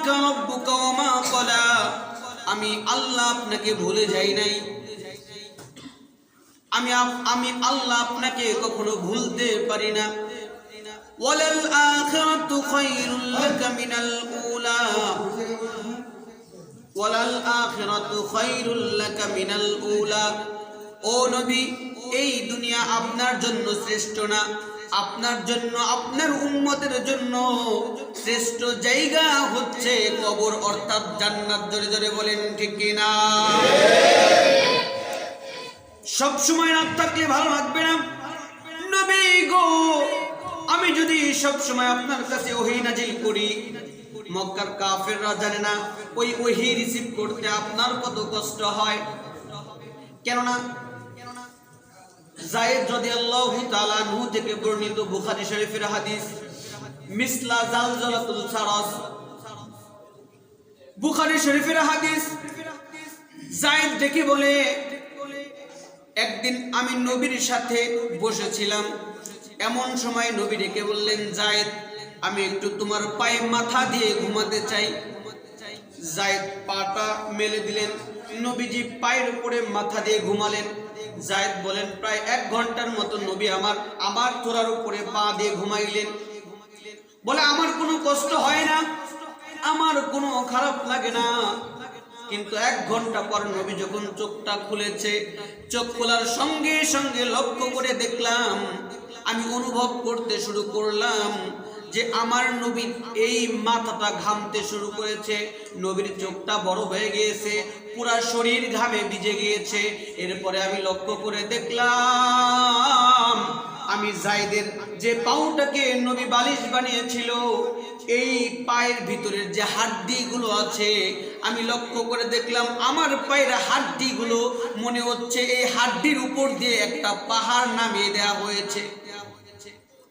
ওয়াদাআকা রাব্বুকা ওয়া মা ক্বালা, আমি আল্লাহ আপনাকে ভুলে যাই নাই, আমি আল্লাহ আপনাকে কখনো ভুলতে পারি না। ওয়ালাল আখিরাতু খায়রুল লাকা মিনাল উলা, ওয়ালাল আখিরাতু খায়রুল লাকা মিনাল উলা। ও নবী, এই দুনিয়া আপনার জন্য শ্রেষ্ঠ না, আপনার জন্য, আপনার উম্মতের জন্য শ্রেষ্ঠ জায়গা হচ্ছে কবর অর্থাৎ জান্নাত। জোরে জোরে বলেন ঠিক কিনা? সব সময় রাত থাকলে ভালো লাগবে না। নবী গো, আমি যদি সব সময় আপনার কাছে ওহী নাজিল করি, মক্কার কাফেররা জানে না ওই ওহী রিসিভ করতে আপনার কত কষ্ট হয়। কেননা যায়েদ রাদিয়াল্লাহু তাআলা আনহু থেকে বর্ণিত বুখারী শরীফের হাদিস, মিসলা জালজালাতুল সারাস, বুখারী শরীফের হাদিস। যায়েদ ডেকে বলে, একদিন আমি নবীর সাথে বসেছিলাম, এমন সময় নবী ডেকে বললেন, যায়েদ, আমি একটু তোমার পায়ে মাথা দিয়ে ঘুমাতে চাই। যায়েদ পাটা মেলে দিলেন, নবীজি পায়ের উপরে মাথা দিয়ে ঘুমালেন। যায়েদ বলেন, প্রায় 1 ঘন্টার মতো নবী আমার তোরার উপরে পা দিয়ে ঘুমাইলেন। বলে, আমার কোনো কষ্ট হয় না, আমার কোনো খারাপ লাগে না। কিন্তু 1 ঘন্টা পর নবী যখন চোখটা খুলেছে, চোখ খোলার সঙ্গে সঙ্গে লক্ষ্য করে দেখলাম, আমি অনুভব করতে শুরু করলাম যে আমার নবীর এই মাথাটা ঘামতে শুরু করেছে, নবীর চোখটা বড় হয়ে গিয়েছে, পুরা শরীর ঘামে ভিজে গিয়েছে। এরপরে আমি লক্ষ্য করে দেখলাম, আমি যায়েদের যে পাউটাকে নবী বালিশ বানিয়েছিল, এই পায়ের ভিতরের যে হাড্ডিগুলো আছে, আমি লক্ষ্য করে দেখলাম আমার পায়ের হাড্ডিগুলো মনে হচ্ছে এই হাড্ডির উপর দিয়ে একটা পাহাড় নামিয়ে দেওয়া হয়েছে।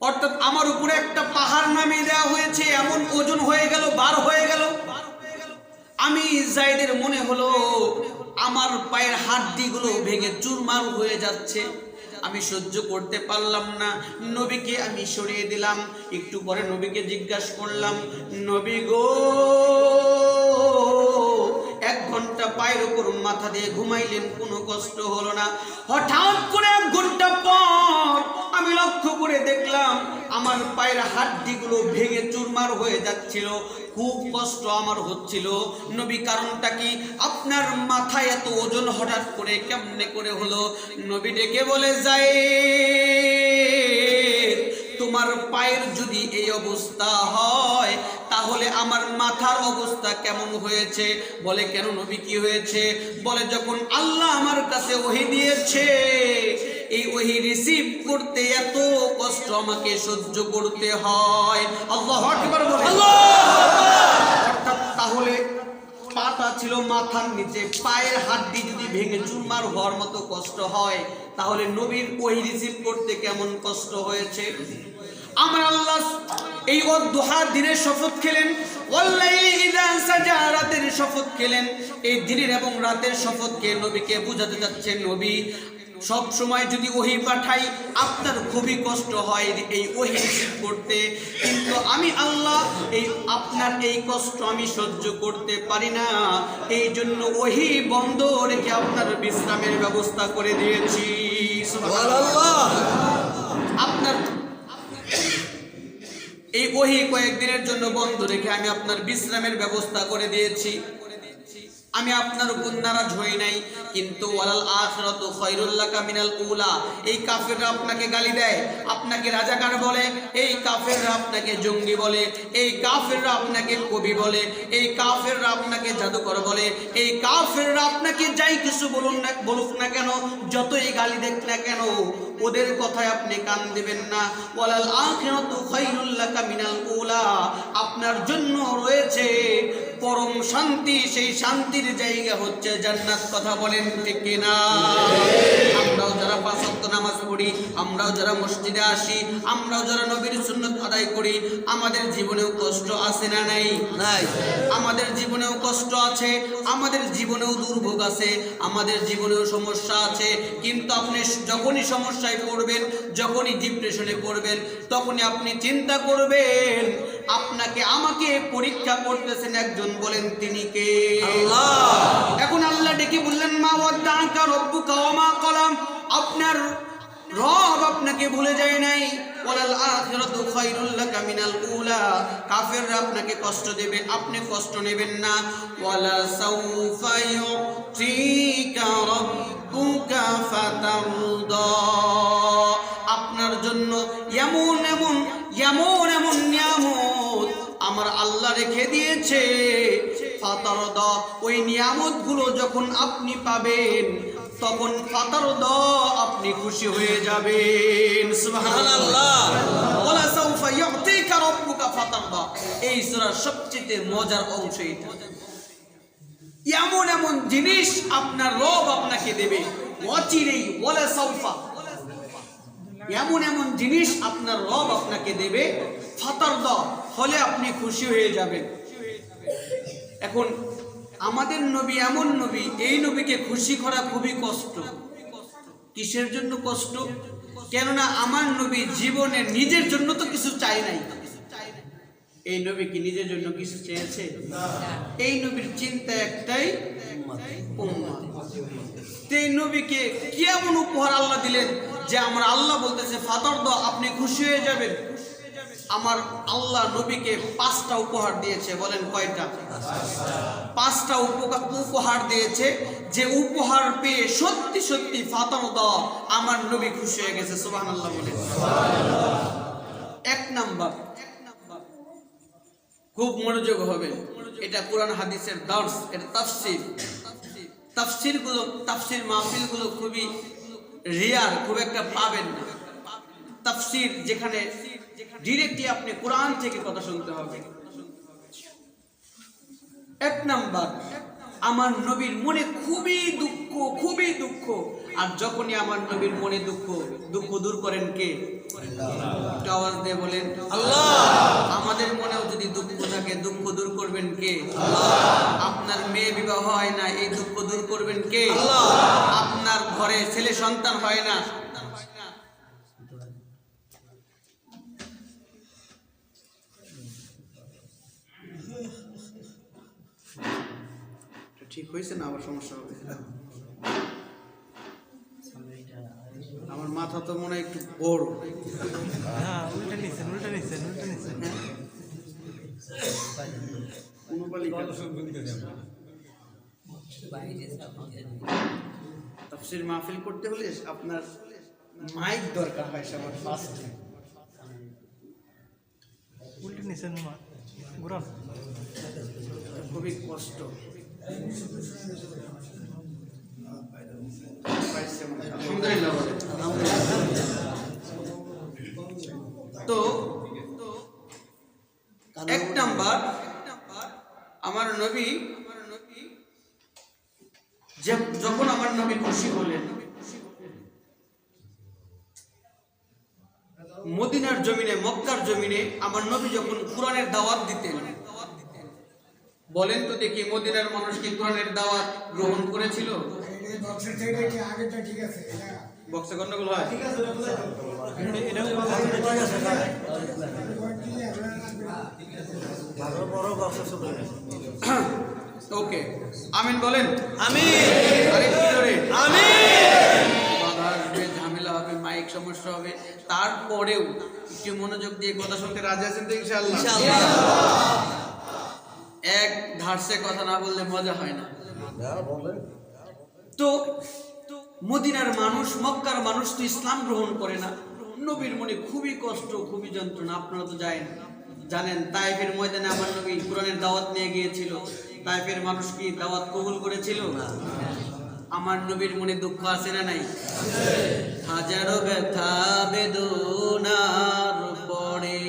অর্থাৎ আমার উপরে একটা পাহাড় নামিয়ে দেওয়া হয়েছে, এমন ওজন হয়ে গেল, বার হয়ে গেল। আমি যায়েদের মনে হলো আমার পায়ের হাড্ডিগুলো ভেঙে চুরমার হয়ে যাচ্ছে। আমি সহ্য করতে পারলাম না, নবীকে আমি সরিয়ে দিলাম। একটু পরে নবীকে জিজ্ঞাসা করলাম, নবী গো, 1 ঘন্টা পায়ের উপর মাথা দিয়ে ঘুমাইলেন, কোনো কষ্ট হলো না? হঠাৎ করে 1 ঘন্টা পর আমি লক্ষ্য করে দেখলাম আমার পায়ের হাড্ডিগুলো ভেঙে চুরমার হয়ে যাচ্ছিল, খুব কষ্ট আমার হচ্ছিল। নবী, কারণটা কি? আপনার মাথায় এত ওজন হঠাৎ করে কেমনে করে হলো? নবী ডেকে বলে, যায়েদ, তোমার পায়ের যদি এই অবস্থা হয়, তাহলে আমার মাথার অবস্থা কেমন হয়েছে? বলে, কেন নবী, কি হয়েছে? বলে, যখন আল্লাহ আমার কাছে ওহী দিয়েছে, এই ওহী রিসিভ করতে এত কষ্ট আমাকে সহ্য করতে হয়। আল্লাহু আকবার বলে। অর্থাৎ তাহলে পাটা ছিল মাথার নিচে, পায়ের হাড্ডি যদি ভেঙে চুরমার হওয়ার মতো কষ্ট হয়, তাহলে নবীর ওহী রিসিভ করতে কেমন কষ্ট হয়েছে। আমার আল্লাহ এই ওয়াদুহা দিনের শপথ খেলেন, ওয়াল্লাইলি ইযা সাজা রাতের শপথ খেলেন। এই দিনের এবং রাতের শপথকে নবীকে বুঝাতে যাচ্ছেন, নবী, সব সময় যদি ওহী পাঠাই আপনার খুবই কষ্ট হয় এই ওহী রিসিভ করতে, কিন্তু আমি আল্লাহ আপনার এই কষ্ট আমি সহ্য করতে পারি না, এই জন্য ওহী বন্ধ রেখে আপনার বিশ্রামের ব্যবস্থা করে দিয়েছি। সুবহানাল্লাহ। আপনার এই ওহী কয়েকদিনের জন্য বন্ধ রেখে আমি আপনার বিশ্রামের ব্যবস্থা করে দিয়েছি। আমি আপনার উপর নারাজ হই নাই, কিন্তু ওয়ালাল আখিরাতু খায়রুল লাকা মিনাল উলা। এই কাফেররা আপনাকে গালি দেয়, আপনাকে রাজাকার বলে, এই কাফেররা আপনাকে জঙ্গি বলে, এই কাফেররা আপনাকে কবি বলে, এই কাফেররা আপনাকে জাদুকর বলে, এই কাফেররা আপনাকে যাই কিছু বলুক না কেন, যতই গালি দেখ না কেন, ওদের কথায় আপনি কান দেবেন না। ওয়ালাল আখিরাতু খায়রুল লাকা মিনাল উলা। আপনার জন্য রয়েছে পরম শান্তি, সেই শান্তির জায়গা হচ্ছে জান্নাত। কথা বলেন ঠিক কিনা? আমরাও যারা 5 ওয়াক্ত নামাজ পড়ি, আমরাও যারা মসজিদে আসি, আমরাও যারা নবীর সুন্নাত আদায় করি, আমাদের জীবনেও কষ্ট আছে না নাই? নাই। আমাদের জীবনেও কষ্ট আছে, আমাদের জীবনেও দুর্ভোগ আছে, আমাদের জীবনেও সমস্যা আছে। কিন্তু আপনি যখনই সমস্যায় পড়বেন, যখনই ডিপ্রেশনে পড়বেন, তখনই আপনি চিন্তা করবেন আপনাকে আমাকে পরীক্ষা করতেছেন, একজন বলেন তিনি কে? আল্লাহ। এখন আল্লাহ ডেকে বললেন, মা ওয়াদ্দাআকা রাব্বুকা ওয়া মা কলাম, আপনার রব আপনাকে ভুলে যায় নাই। ওয়ালাল আখিরাতু খায়রুল লাকা মিনাল উলা, কাফেররা আপনাকে কষ্ট দেবে, আপনি কষ্ট নেবেন না। ওয়ালা সাউফা ইউতিকা রাব্বুকা ফাতারদা, আপনার জন্য এমন এমন এমন এমন নিয়ামত আমার আল্লাহ রেখে দিয়েছে। ফাতারদা, ওই নিয়ামতগুলো যখন আপনি পাবেন তখন ফাতারদা, আপনি খুশি হয়ে যাবেন। সুবহানাল্লাহ। ওয়ালা সাউফা ইউতিকা রাব্বুকা ফাতারদা, এই সূরার সবচেয়ে মজার অংশ এটা। এমন এমন জিনিস আপনার রব আপনাকে দেবে অচিরেই। ওয়ালা সাউফা, এমন এমন জিনিস আপনার রব আপনাকে দেবে, ফাতারদা, ফলে আপনি খুশি হয়ে যাবেন। এখন আমাদের নবী এমন নবী, এই নবীকে খুশি করা খুবই কষ্ট। কিসের জন্য কষ্ট? কেননা আমার নবী জীবনে নিজের জন্য তো কিছু চাই নাই। এই নবী কি নিজের জন্য কিছু চেয়েছে? এই নবীর চিন্তা একটাই, উম্মত। এই নবীকে কি এমন উপহার আল্লাহ দিলেন যে আমার আল্লাহ বলতেছে ফাতারদা, আপনি খুশি হয়ে যাবেন। আমার আল্লাহ নবীকে 5টা উপহার দিয়েছে। বলেন কয়টা? 5টা উপহার দিয়েছে, যে উপহার পেয়ে সত্যি সত্যি ফাতারদা, আমার নবী খুশি হয়ে গেছে। সুবহানাল্লাহ বলেন। 1 নাম্বার, খুব মনোযোগ হবে, এটা কোরআন হাদিসের দার্স, এটা তাফসীর। তাফসীর মাহফিলগুলো খুবই রেয়ার, খুব একটা পাবেন না। তাফসীর যেখানে ডিরেক্টলি আপনি কোরআন থেকে কথা শুনতে হবে। 1 নাম্বার, আমার নবীর মনে খুবই দুঃখ, খুবই দুঃখ। আর যখনই আমার নবীর মনে দুঃখ দূর করেন কে? একটু আওয়াজ দিয়ে বলেন আল্লাহ। আমাদের মনেও যদি দুঃখ থাকে, দুঃখ দূর করবেন কে? আল্লাহ। আপনার মেয়ে বিবাহ হয় না, এই দুঃখ দূর করবেন কে? আল্লাহ। আপনার ঘরে ছেলে সন্তান হয় না, ঠিক হয়েছে না? আবার সমস্যা হবে। আমার মাথা তো মনে হয় একটু বড়। তাফসীর মাহফিল করতে হলে আপনার মাইক দরকার হয় সবার ফার্স্টে। খুবই কষ্ট। তো 1 নাম্বার, আমার নবী যখন আমার নবী খুশি হলেন, মদিনার জমিনে, মক্কার জমিনে আমার নবী যখন কোরআনের দাওয়াত দিতেন, বলেন তো দেখি মদিনার মানুষ কি কোরআনের দাওয়াত গ্রহণ করেছিল? বক্সে গন্ডগোল হয়। ওকে, আমিন বলেন। আমিন। আরে কি করে আমিন? বাধা আসবে, ঝামেলা হবে, মাইক সমস্যা হবে, তারপরেও একটু মনোযোগ দিয়ে কথা শুনতে রাজি আছেন তো ইনশাআল্লাহ? এক ধারসে কথা না বললে মজা হয় না। তো মদিনার মানুষ, মক্কার মানুষ তো ইসলাম গ্রহণ করে না। নবীর মনে খুবই কষ্ট, খুবই যন্ত্রণা। আপনারা তো জানেন তায়েফের ময়দানে আমার নবী কোরআনের দাওয়াত নিয়ে গিয়েছিল। তায়েফের মানুষ কি দাওয়াত কবুল করেছিল? আমার নবীর মনে দুঃখ আছে না নাই? হাজারো ব্যথা বেদনার পরে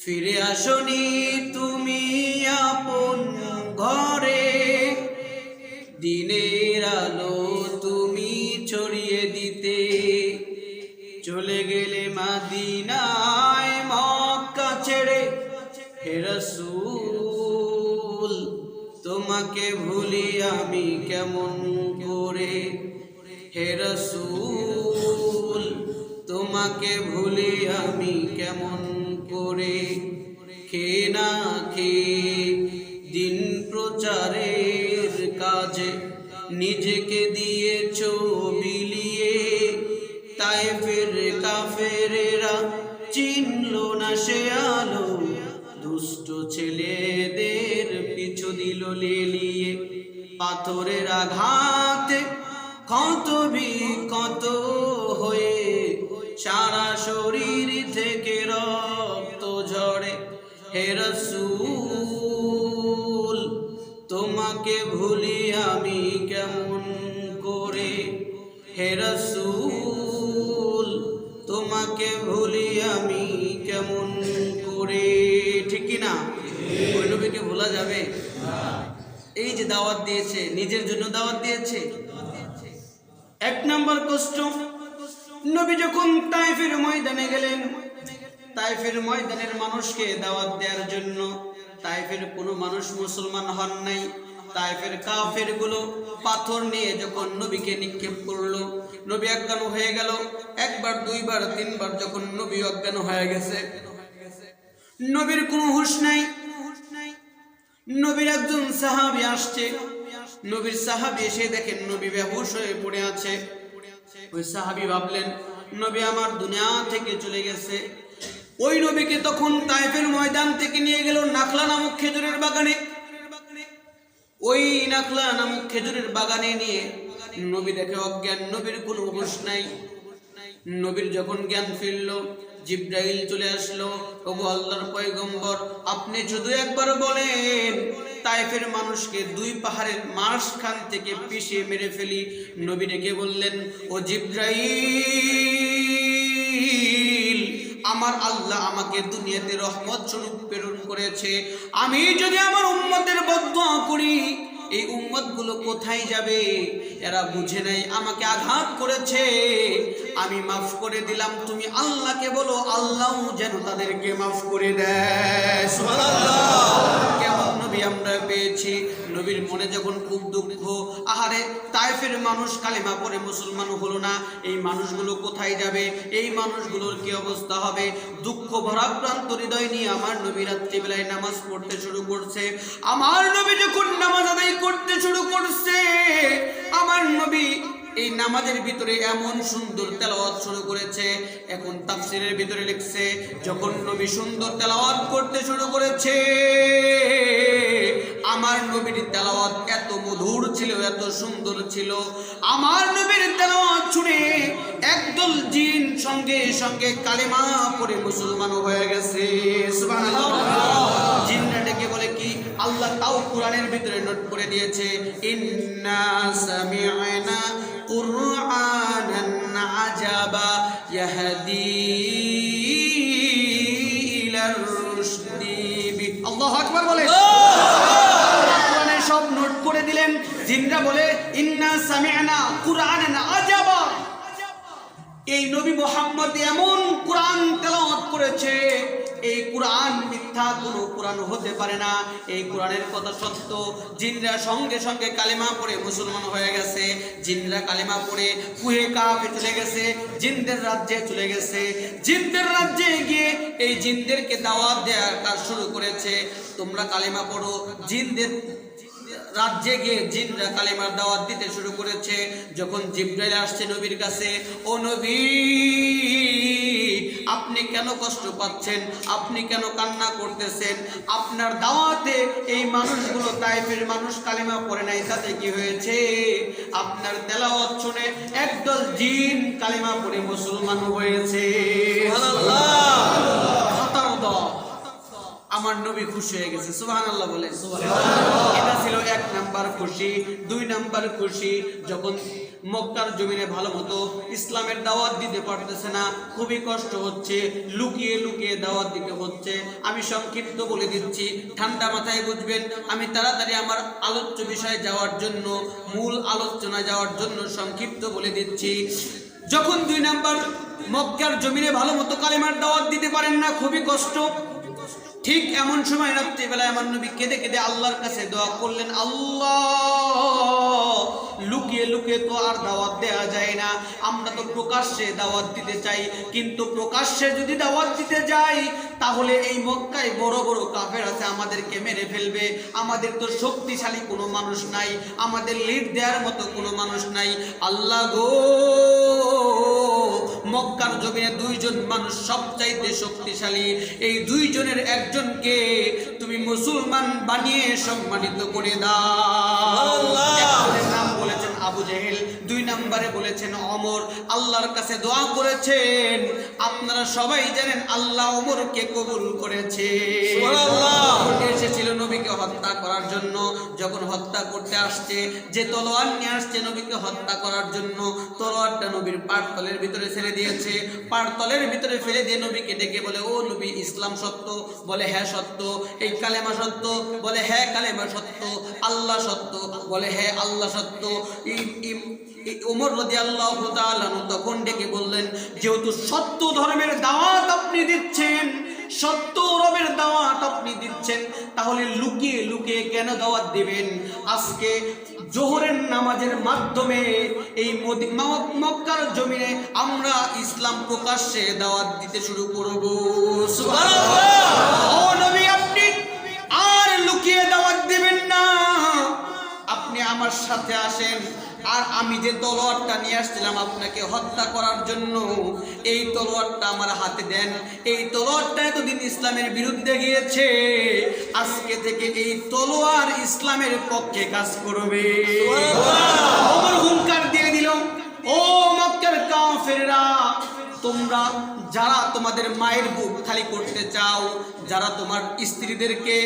ফিরে আসনি তুমি আপন ঘরে, দিনের আলো তুমি ছড়িয়ে দিতে, চলে গেলে মদিনায় মক্কা ছেড়ে। হে রাসূল, তোমাকে ভুলি আমি কেমন করে? হে রাসূল, তোমাকে ভুলি আমি কেমন করে? খেয়ে না খেয়ে দিন প্রচারের কাজে নিজেকে দিয়েছ বিলিয়ে। তায়েফের কাফেরেরা চিনল না সে আলো, দুষ্ট ছেলেদের পিছু দিল লেলিয়ে। পাথরের আঘাতে ক্ষত বিক্ষত হয়ে সারা শরীর থেকে রক্ত ঝরে। হে রাসূল তোমাকে ভুলি আমি কেমন করে, হে রাসূল তোমাকে ভুলি আমি কেমন করে। ঠিক কি না? ওই নবীকে ভোলা যাবে? এই যে দাওয়াত দিয়েছে, নিজের জন্য দাওয়াত দিয়েছে। এক নাম্বার কষ্ট, নবী যখন তায়েফের ময়দানে গেলেন, তায়েফের ময়দানের মানুষকে দাওয়াত দেওয়ার জন্য, তায়েফের কোনো মানুষ মুসলমান হন নাই। তায়েফের কাফের গুলো পাথর নিয়ে যখন নবীকে নিক্ষেপ করলো, নবী অজ্ঞান হয়ে গেল। একবার, দুইবার, তিনবার যখন নবী অজ্ঞান হয়ে গেছে, নবীর কোনো হুঁশ নাই। নবীর একজন সাহাবী আসছে, নবীর সাহাবী এসে দেখেন নবী বেহুশ হয়ে পড়ে আছে। ওই সাহাবী ভাবলেন নবী আমার দুনিয়া থেকে চলে গেছে। ওই নবীকে তখন তায়েফের ময়দান থেকে নিয়ে গেল নাখলা নামক খেজুরের বাগানে। ওই নাখলা নামক খেজুরের বাগানে নিয়ে নবী দেখে অজ্ঞান, নবীর কোনো হুঁশ নাই। নবীর যখন জ্ঞান ফিরল, জিবরাইল চলে আসলো। ওগো আল্লাহর পয়গম্বর, আপনি শুধু একবার বলেন তায়েফের মানুষকে দুই পাহাড়ের মাঝখান থেকে পিষে মেরে ফেলি। নবী ডেকে বললেন, ও জিবরাইল, আমার আল্লাহ আমাকে দুনিয়াতে রহমত স্বরূপ প্রেরণ করেছে। আমি যদি আমার উম্মতের বদদুয়া করি, এই উম্মত গুলো কোথায় যাবে? এরা বুঝে নাই আমাকে আঘাত করেছে, আমি মাফ করে দিলাম। তুমি আল্লাহকে বলো, আল্লাহ যেন তাদেরকে মাফ করে দেয়। সুবহানাল্লাহ। কেমন নবী আমরা পেয়েছি। নবীর মনে যখন খুব দুঃখ, আহারে তায়েফের মানুষ কালেমা পড়ে মুসলমান হলো না, এই মানুষগুলো কোথায় যাবে? এই মানুষগুলোর কি অবস্থা হবে? দুঃখ ভরাক্রান্ত হৃদয় নিয়ে আমার নবী রাত্রিবেলায় নামাজ পড়তে শুরু করছে। আমার নবী যখন নামাজ আদায় করতে শুরু করছে, আমার নবী এই নামাজের ভিতরে এমন সুন্দর তেলাওয়াত শুরু করেছে। এখন তাফসীরের ভিতরে লিখছে, যখন নবী সুন্দর তেলাওয়াত করতে শুরু করেছে, আমার নবীর তেলাওয়াত এত মধুর ছিল, এত সুন্দর ছিল। আমার নবীর তেলাওয়াত শুনে একদল জিন সঙ্গে সঙ্গে কালেমা পড়ে মুসলমান হয়ে গেছে। সুবহানাল্লাহ। জিনরা ডেকে বলে কি, আল্লাহ তাও কোরআনের ভিতরে নোট করে দিয়েছে, ইন্না সামি'না কুরআনান আজাবা ইয়াহদি ইলার রুশদি। আল্লাহু আকবার বলে। কোরআনে সব নোট করে দিলেন। জিনরা বলে, ইন্না সামি'না কুরআনান আজাবা, এই নবী মুহাম্মদ এমন কোরআন তেলাওয়াত করেছে, এই কোরআন মিথ্যা কোনো কোরআন হতে পারে না, এই কোরআনের কথা সত্য। জিনরা সঙ্গে সঙ্গে কালেমা পড়ে মুসলমান হয়ে গেছে। জিনরা কালেমা পড়ে কুহে কাফে চলে গেছে, জিনদের রাজ্যে চলে গেছে। জিনদের রাজ্যে গিয়ে এই জিনদেরকে দাওয়াত দেওয়ার কাজ শুরু করেছে, তোমরা কালেমা পড়ো। জিনদের রাজ্যে গিয়ে জিনরা কালেমার দাওয়াত দিতে শুরু করেছে। যখন জিবরাইল আসছে নবীর কাছে, ও নবী আপনি কেন কষ্ট পাচ্ছেন? আপনি কেন কান্না করতেছেন? আপনার দাওয়াতে এই মানুষগুলো, তায়েফের মানুষ কালেমা পড়ে নাই, তাতে কি হয়েছে? আপনার তেলাওয়াত শুনে একদল জিন কালেমা পড়ে মুসলমান হয়েছে। আমার নবী খুশি হয়ে গেছে। সুবহানাল্লাহ বলে। এটা ছিল এক নাম্বার খুশি। দুই নাম্বার খুশি, যখন মক্কার জমিনে ভালো মতো ইসলামের দাওয়াত দিতে পারতেছে না, খুবই কষ্ট হচ্ছে, লুকিয়ে লুকিয়ে দাওয়াত দিতে হচ্ছে। আমি সংক্ষিপ্ত বলে দিচ্ছি, ঠান্ডা মাথায় বুঝবেন। আমি তাড়াতাড়ি আমার আলোচ্য বিষয়ে যাওয়ার জন্য, মূল আলোচনায় যাওয়ার জন্য সংক্ষিপ্ত বলে দিচ্ছি। যখন দুই নাম্বার মক্কার জমিনে ভালো মতো কালেমার দাওয়াত দিতে পারেন না, খুবই কষ্ট, ঠিক এমন সময় রাত্রিবেলায় আমার নবী কেঁদে কেঁদে আল্লাহর কাছে দোয়া করলেন, আল্লাহ, লুকিয়ে লুকিয়ে তো আর দাওয়াত দেয়া যায় না, আমরা তো প্রকাশ্যে দাওয়াত দিতে চাই, কিন্তু প্রকাশ্যে যদি দাওয়াত দিতে যাই তাহলে এই মক্কায় বড় বড় কাফের আছে, আমাদেরকে মেরে ফেলবে, আমাদের তো শক্তিশালী কোনো মানুষ নাই, আমাদের লিড দেওয়ার মতো কোনো মানুষ নাই। আল্লাহ গো, মক্কার জমিনে দুইজন মানুষ সবচাইতে শক্তিশালী, এই দুইজনের একজনকে তুমি মুসলমান বানিয়ে সম্মানিত করে দাও। একজনের নাম বলেছেন আবু জেহেল, 2 নম্বরে বলেছেন ওমর। আল্লাহর কাছে দোয়া করেছেন, আপনারা সবাই জানেন আল্লাহ ওমরকে কবুল করেছে। এসেছিল নবীকে হত্যা করার জন্য, যখন হত্যা করতে আসছে, যে তলোয়ার নিয়ে আসছে নবীকে হত্যা করার জন্য, তলোয়ারটা নবীর পাড়তলের ভিতরে ছেড়ে দিয়েছে। পাড়তলের ভিতরে ফেলে দিয়ে নবীকে ডেকে বলে, ও নবী, ইসলাম সত্য? বলে হ্যাঁ সত্য। এই কালেমা সত্য? বলে হ্যাঁ কালেমা সত্য। আল্লাহ সত্য? বলে হ্যাঁ আল্লাহ সত্য। ওমর রাদিয়াল্লাহু তাআলা তখন ডেকে বললেন, যেহেতু সত্য ধর্মের দাওয়াত আপনি দিচ্ছেন, সত্য রবের দাওয়াত আপনি দিচ্ছেন, তাহলে লুকিয়ে লুকিয়ে কেন দাওয়াত দিবেন? আজকে জোহরের নামাজের মাধ্যমে এই মক্কার জমিনে আমরা ইসলাম প্রকাশ্যে দাওয়াত দিতে শুরু করব। সুবহানাল্লাহ। ও নবী, আপনি আর লুকিয়ে দাওয়াত দিবেন না, আপনি আমার সাথে আসেন। আর আমি যে তলোয়ারটা নিয়ে আসছিলাম আপনাকে হত্যা করার জন্য, এই তলোয়ারটা আমার হাতে দেন। এই তলোয়ারটা এতদিন ইসলামের বিরুদ্ধে গিয়েছে, আজকে থেকে এই তলোয়ার ইসলামের পক্ষে কাজ করবে। ওমর হুঙ্কার দিয়ে দিল, ও মক্কার কাফেররা, তোমরা যারা তোমাদের মায়ের বুক খালি করতে চাও, যারা তোমার স্ত্রীদেরকে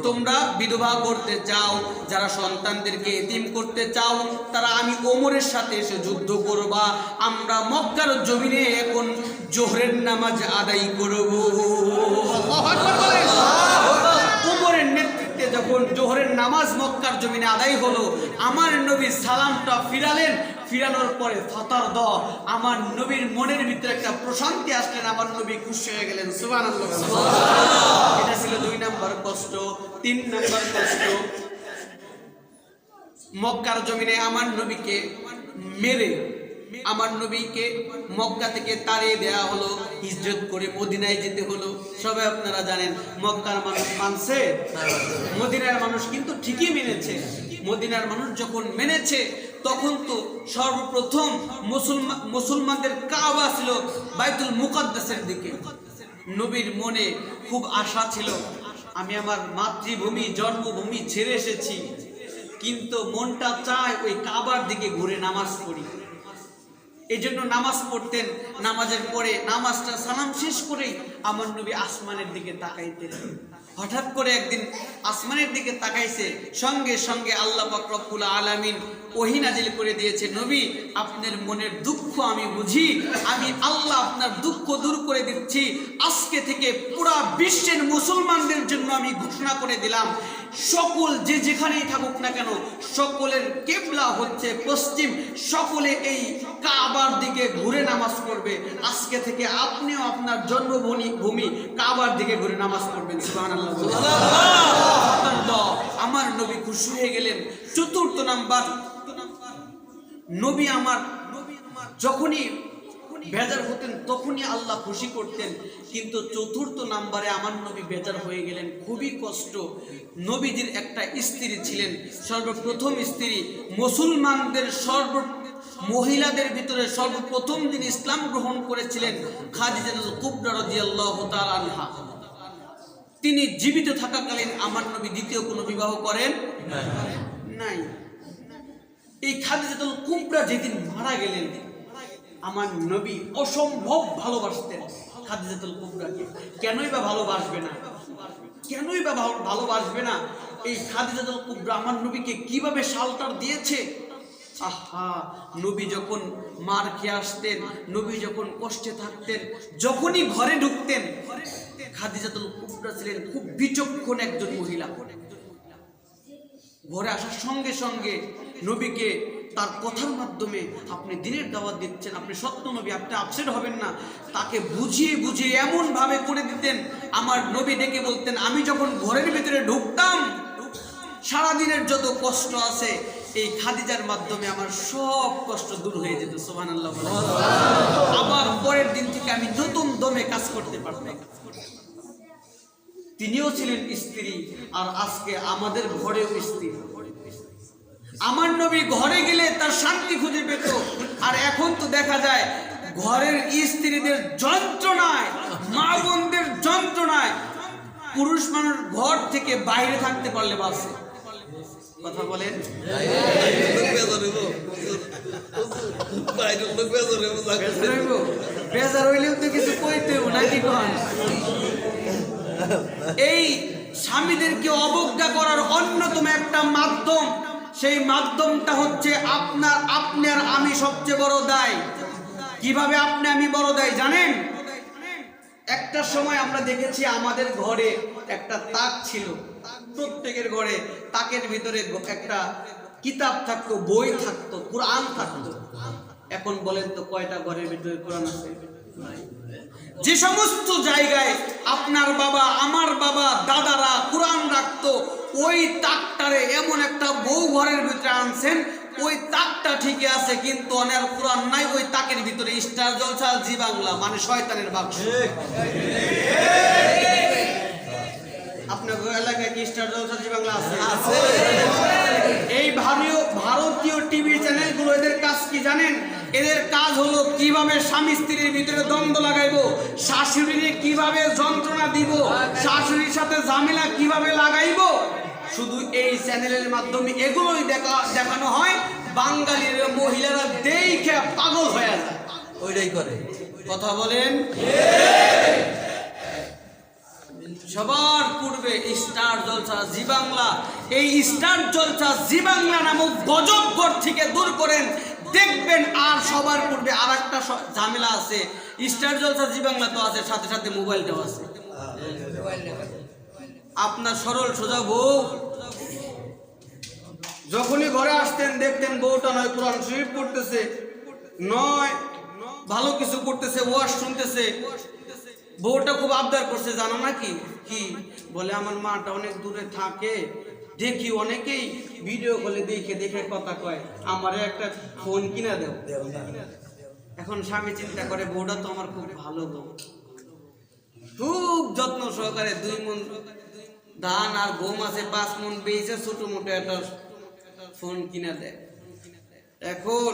তোমরা বিধবা করতে চাও, যারা সন্তানদেরকে এতিম করতে চাও, তারা আমি ওমরের সাথে এসে যুদ্ধ করবা। আমরা মক্কার জমিনে এখন জোহরের নামাজ আদায় করব। ওমরের নেতৃত্বে যখন জোহরের নামাজ মক্কার জমিনে আদায় হলো, আমার নবী সালামটা ফিরালেন। ফিরানোর পরে ফতর দ আমার নবীর মনের ভিতরে একটা প্রশান্তি আসলেন, আমার নবী খুশি হয়ে গেলেন। সুবহানাল্লাহ। এটা ছিল 2 নম্বর কষ্ট। 3 নম্বর কষ্ট, মক্কার জমিনে আমার নবীকে মেরে আমার নবীকে মক্কা থেকে তাড়িয়ে দেয়া হলো, হিজরত করে মদিনায় যেতে হলো। সবাই আপনারা জানেন মক্কার মানুষ মানছে, মদিনার মানুষ কিন্তু ঠিকই মেনেছে। মদিনার মানুষ যখন মেনেছে, তখন তো সর্বপ্রথম মুসলমানদের কাবা ছিল বাইতুল মুকাদ্দাসের দিকে। নবীর মনে খুব আশা ছিল, আমি আমার মাতৃভূমি জন্মভূমি ছেড়ে এসেছি, কিন্তু মনটা চায় ওই কাবার দিকে ঘুরে নামাজ পড়ি। এই জন্য নামাজ পড়তেন। নামাজের পরে নামাজটা সালাম শেষ করেই আমার নবী আসমানের দিকে তাকাইতেন। হঠাৎ করে একদিন আসমানের দিকে তাকাইছে, সঙ্গে সঙ্গে আল্লাহ পাক রব্বুল আলামিন ওহী নাজিল করে দিয়েছে, নবী, আপনার মনের দুঃখ আমি বুঝি, আমি আল্লাহ আপনার দুঃখ দূর করে দিচ্ছি। আজকে থেকে পুরা বিশ্বের মুসলমানদের জন্য আমি ঘোষণা করে দিলাম, সকল যে যেখানেই থাকুক না কেন, সকলের কিবলা হচ্ছে পশ্চিম, সকলে এই কাবার দিকে ঘুরে নামাজ পড়বে। আজকে থেকে আপনিও আপনার জন্মভূমি কাবার দিকে ঘুরে নামাজ পড়বেন। সুবহানাল্লাহ। আমার নবী খুশি হয়ে গেলেন। 4th নাম্বার, নবী আমার যখনই বেজার হতেন তখনই আল্লাহ খুশি করতেন, কিন্তু 4th নাম্বারে আমার নবী বেজার হয়ে গেলেন। খুবই কষ্ট। নবীজির একটা স্ত্রী ছিলেন, সর্বপ্রথম স্ত্রী, মুসলমানদের মহিলাদের ভিতরে সর্বপ্রথম যিনি ইসলাম গ্রহণ করেছিলেন খাদিজাতুল কুবরা রাদিয়াল্লাহু তাআলা আনহা। তিনি জীবিত থাকাকালীন আমার নবী দ্বিতীয় কোনো বিবাহ করেন নাই। এই খাদিজাতুল কুবরা যেদিন মারা গেলেন, আমার নবী অসম্ভব ভালোবাসতেন খাদিজাতুল কুবরাকে। কেনই বা ভালোবাসবে না? কেনই বা ভালোবাসবে না? এই খাদিজাতুল কুবরা আমার নবীকে কিভাবে শাল্টার দিয়েছে। আহা, নবী যখন মার খেয়ে আসতেন, নবী যখন কষ্টে থাকতেন, যখনই ঘরে ঢুকতেন, খাদিজাতুল কুবরা ছিলেন খুব বিচক্ষণ একজন মহিলা। ঘরে আসার সঙ্গে সঙ্গে নবীকে তার কথার মাধ্যমে আপনি দিনের দাওয়াত দিচ্ছেন, আপনি সত্য নবী, আপনি আপসেট হবেন না। তাকে বুঝিয়ে বুঝিয়ে এমনভাবে করে দিতেন, আমার নবী ডেকে বলতেন, আমি যখন ঘরের ভিতরে ঢুকতাম সারাদিনের যত কষ্ট আছে এই খাদিজার মাধ্যমে আমার সব কষ্ট দূর হয়ে যেত। সুবহানাল্লাহ। আবার পরের দিন থেকে আমি নতুন দমে কাজ করতে পারতাম। তিনিও ছিলেন স্ত্রী, আর আজকে আমাদের ঘরেও স্ত্রী। আমার নবী ঘরে গেলে তার শান্তি খুঁজে পেত, আর এখন তো দেখা যায় ঘরের স্ত্রীদের যন্ত্রণায়, মা বোনদের যন্ত্রণায় পুরুষ মানুষ ঘর থেকে বাইরে থাকতে পারলে বাঁচে। কথা বলেন। বেজার হইলেও তো কিছু কইতে নাকি কন। এই স্বামীদেরকে অবজ্ঞা করার অন্যতম একটা মাধ্যম, সেই মাধ্যমটা হচ্ছে আপনি আর আমি সবচেয়ে বড় দায়। কিভাবে আপনি আমি বড় দায় জানেন? একটা সময় আমরা দেখেছি আমাদের ঘরে একটা তাক ছিল, প্রত্যেকের ঘরে তাকের ভিতরে একটা কিতাব থাকতো, বই থাকতো, কোরআন থাকতো। এখন বলেন তো কয়টা ঘরের ভিতরে কোরআন আছে? যে সমস্ত জায়গায় আপনার বাবা, আমার বাবা, দাদারা কোরআন রাখতো, ওই তাকটারে এমন একটা বউ ঘরের ভিতরে আনছেন, ওই তাকটা ঠিকই আছে কিন্তু অনেক কোরআন নাই। ওই তাকের ভিতরে স্টার জলসা, জি বাংলা, মানে শয়তানের বাক্স। আপনার এলাকায় কি স্টার জলসা, জি বাংলা আছে? এই ভারতীয় টিভি চ্যানেলগুলো এদের কাজ কি জানেন? এদের কাজ হলো কিভাবে স্বামী স্ত্রীর ভিতরে দ্বন্দ্ব লাগাইবো, শাশুড়িকে কিভাবে যন্ত্রণা দিব, শাশুড়ির সাথে ঝামেলা কিভাবে লাগাইবো। শুধু এই চ্যানেলের মাধ্যমে এগুলোই দেখানো হয়। বাঙালির মহিলারা দেখে পাগল হয়ে যায়, ওইটাই করে। কথা বলেন। সবার পূর্বে স্টার জলসা, জি বাংলা, এই স্টার জলসা, জি বাংলা নামক গজব ঘর থেকে দূর করেন, দেখবেন। আর সবার পূর্বে আর একটা ঝামেলা আছে, স্টার জলসা, জি বাংলা তো আছে, সাথে সাথে মোবাইলটাও আছে। আপনার সরল সোজা বউ যখনই ঘরে আসতেন দেখতেন বউটা নয় কোরআন শরীফ পড়তেছে, নয় ভালো কিছু করতেছে, ওয়াজ শুনতেছে। বউটা খুব আবদার করছে, জানো না কি কি বলে, আমার মাটা অনেক দূরে থাকে, দেখি অনেকেই ভিডিও কলে দেখে দেখে কথা কয়, আমারে একটা ফোন কিনা দেও। এখন স্বামী চিন্তা করে বউটা তো আমার খুব ভালো বউ, খুব যত্ন সহকারে 2 মণ ধান আর গম আছে, 5 মণ বেয়েছে, ছোট মোটো একটা ফোন কিনা দেয়। এখন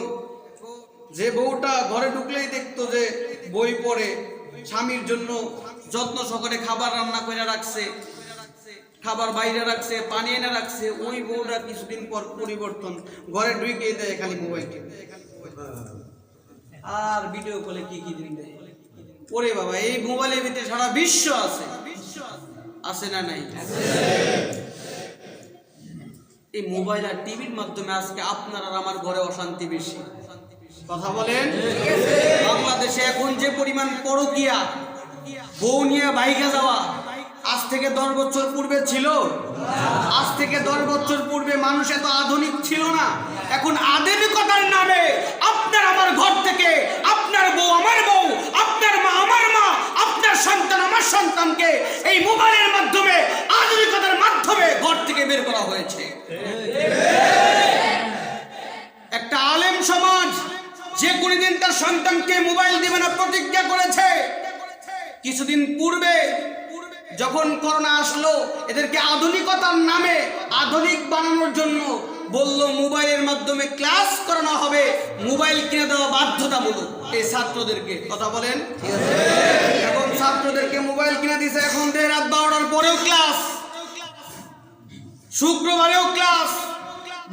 যে বউটা ঘরে ঢুকলেই দেখতো যে বই পড়ে, স্বামীর জন্য যত্ন সহকারে খাবার রান্না করে রাখছে, খাবার বাইরে রাখছে, পানি এনে রাখছে, ওই বউটা কিছুদিন পর পরিবর্তন, ঘরে ঢুকে দেয় খালি মোবাইল আর ভিডিও কলে কি কি দিন দেয়। ওরে বাবা, এই মোবাইলের ভিতরে সারা বিশ্ব আছে, আছে না নাই? এই মোবাইল আর টিভির মাধ্যমে আজকে আপনার আর আমার ঘরে অশান্তি বেশি। কথা বলেন। বাংলাদেশে এখন যে পরিমাণ পরকীয়া, বউ নিয়ে বাইকে যাওয়া, আজ থেকে 10 বছর পূর্বে ছিল? আজ থেকে 10 বছর পূর্বে মানুষ এত আধুনিক ছিল না। এখন আধুনিকতার নামে আপনার আমার ঘর থেকে, আপনার বউ আমার বউ, আপনার মা আমার মা, আপনার সন্তান আমার সন্তানকে এই মোবাইলের মাধ্যমে, আধুনিকতার মাধ্যমে ঘর থেকে বের করা হয়েছে। একটা আলেম সমাজ যে কোনদিন তার সন্তানকে মোবাইল দিবে না প্রতিজ্ঞা করেছে। কিছুদিন পূর্বে যখন করোনা আসলো, এদেরকে আধুনিকতার নামে আধুনিক বানানোর জন্য বলল মোবাইলের মাধ্যমে ক্লাস করানো হবে, মোবাইল কিনে দেওয়া বাধ্যতামূলক এই ছাত্রদেরকে। কথা বলেন। এখন ছাত্রদেরকে মোবাইল কিনে দিয়েছে, এখন রাত 12টার পরেও ক্লাস, শুক্রবারেও ক্লাস।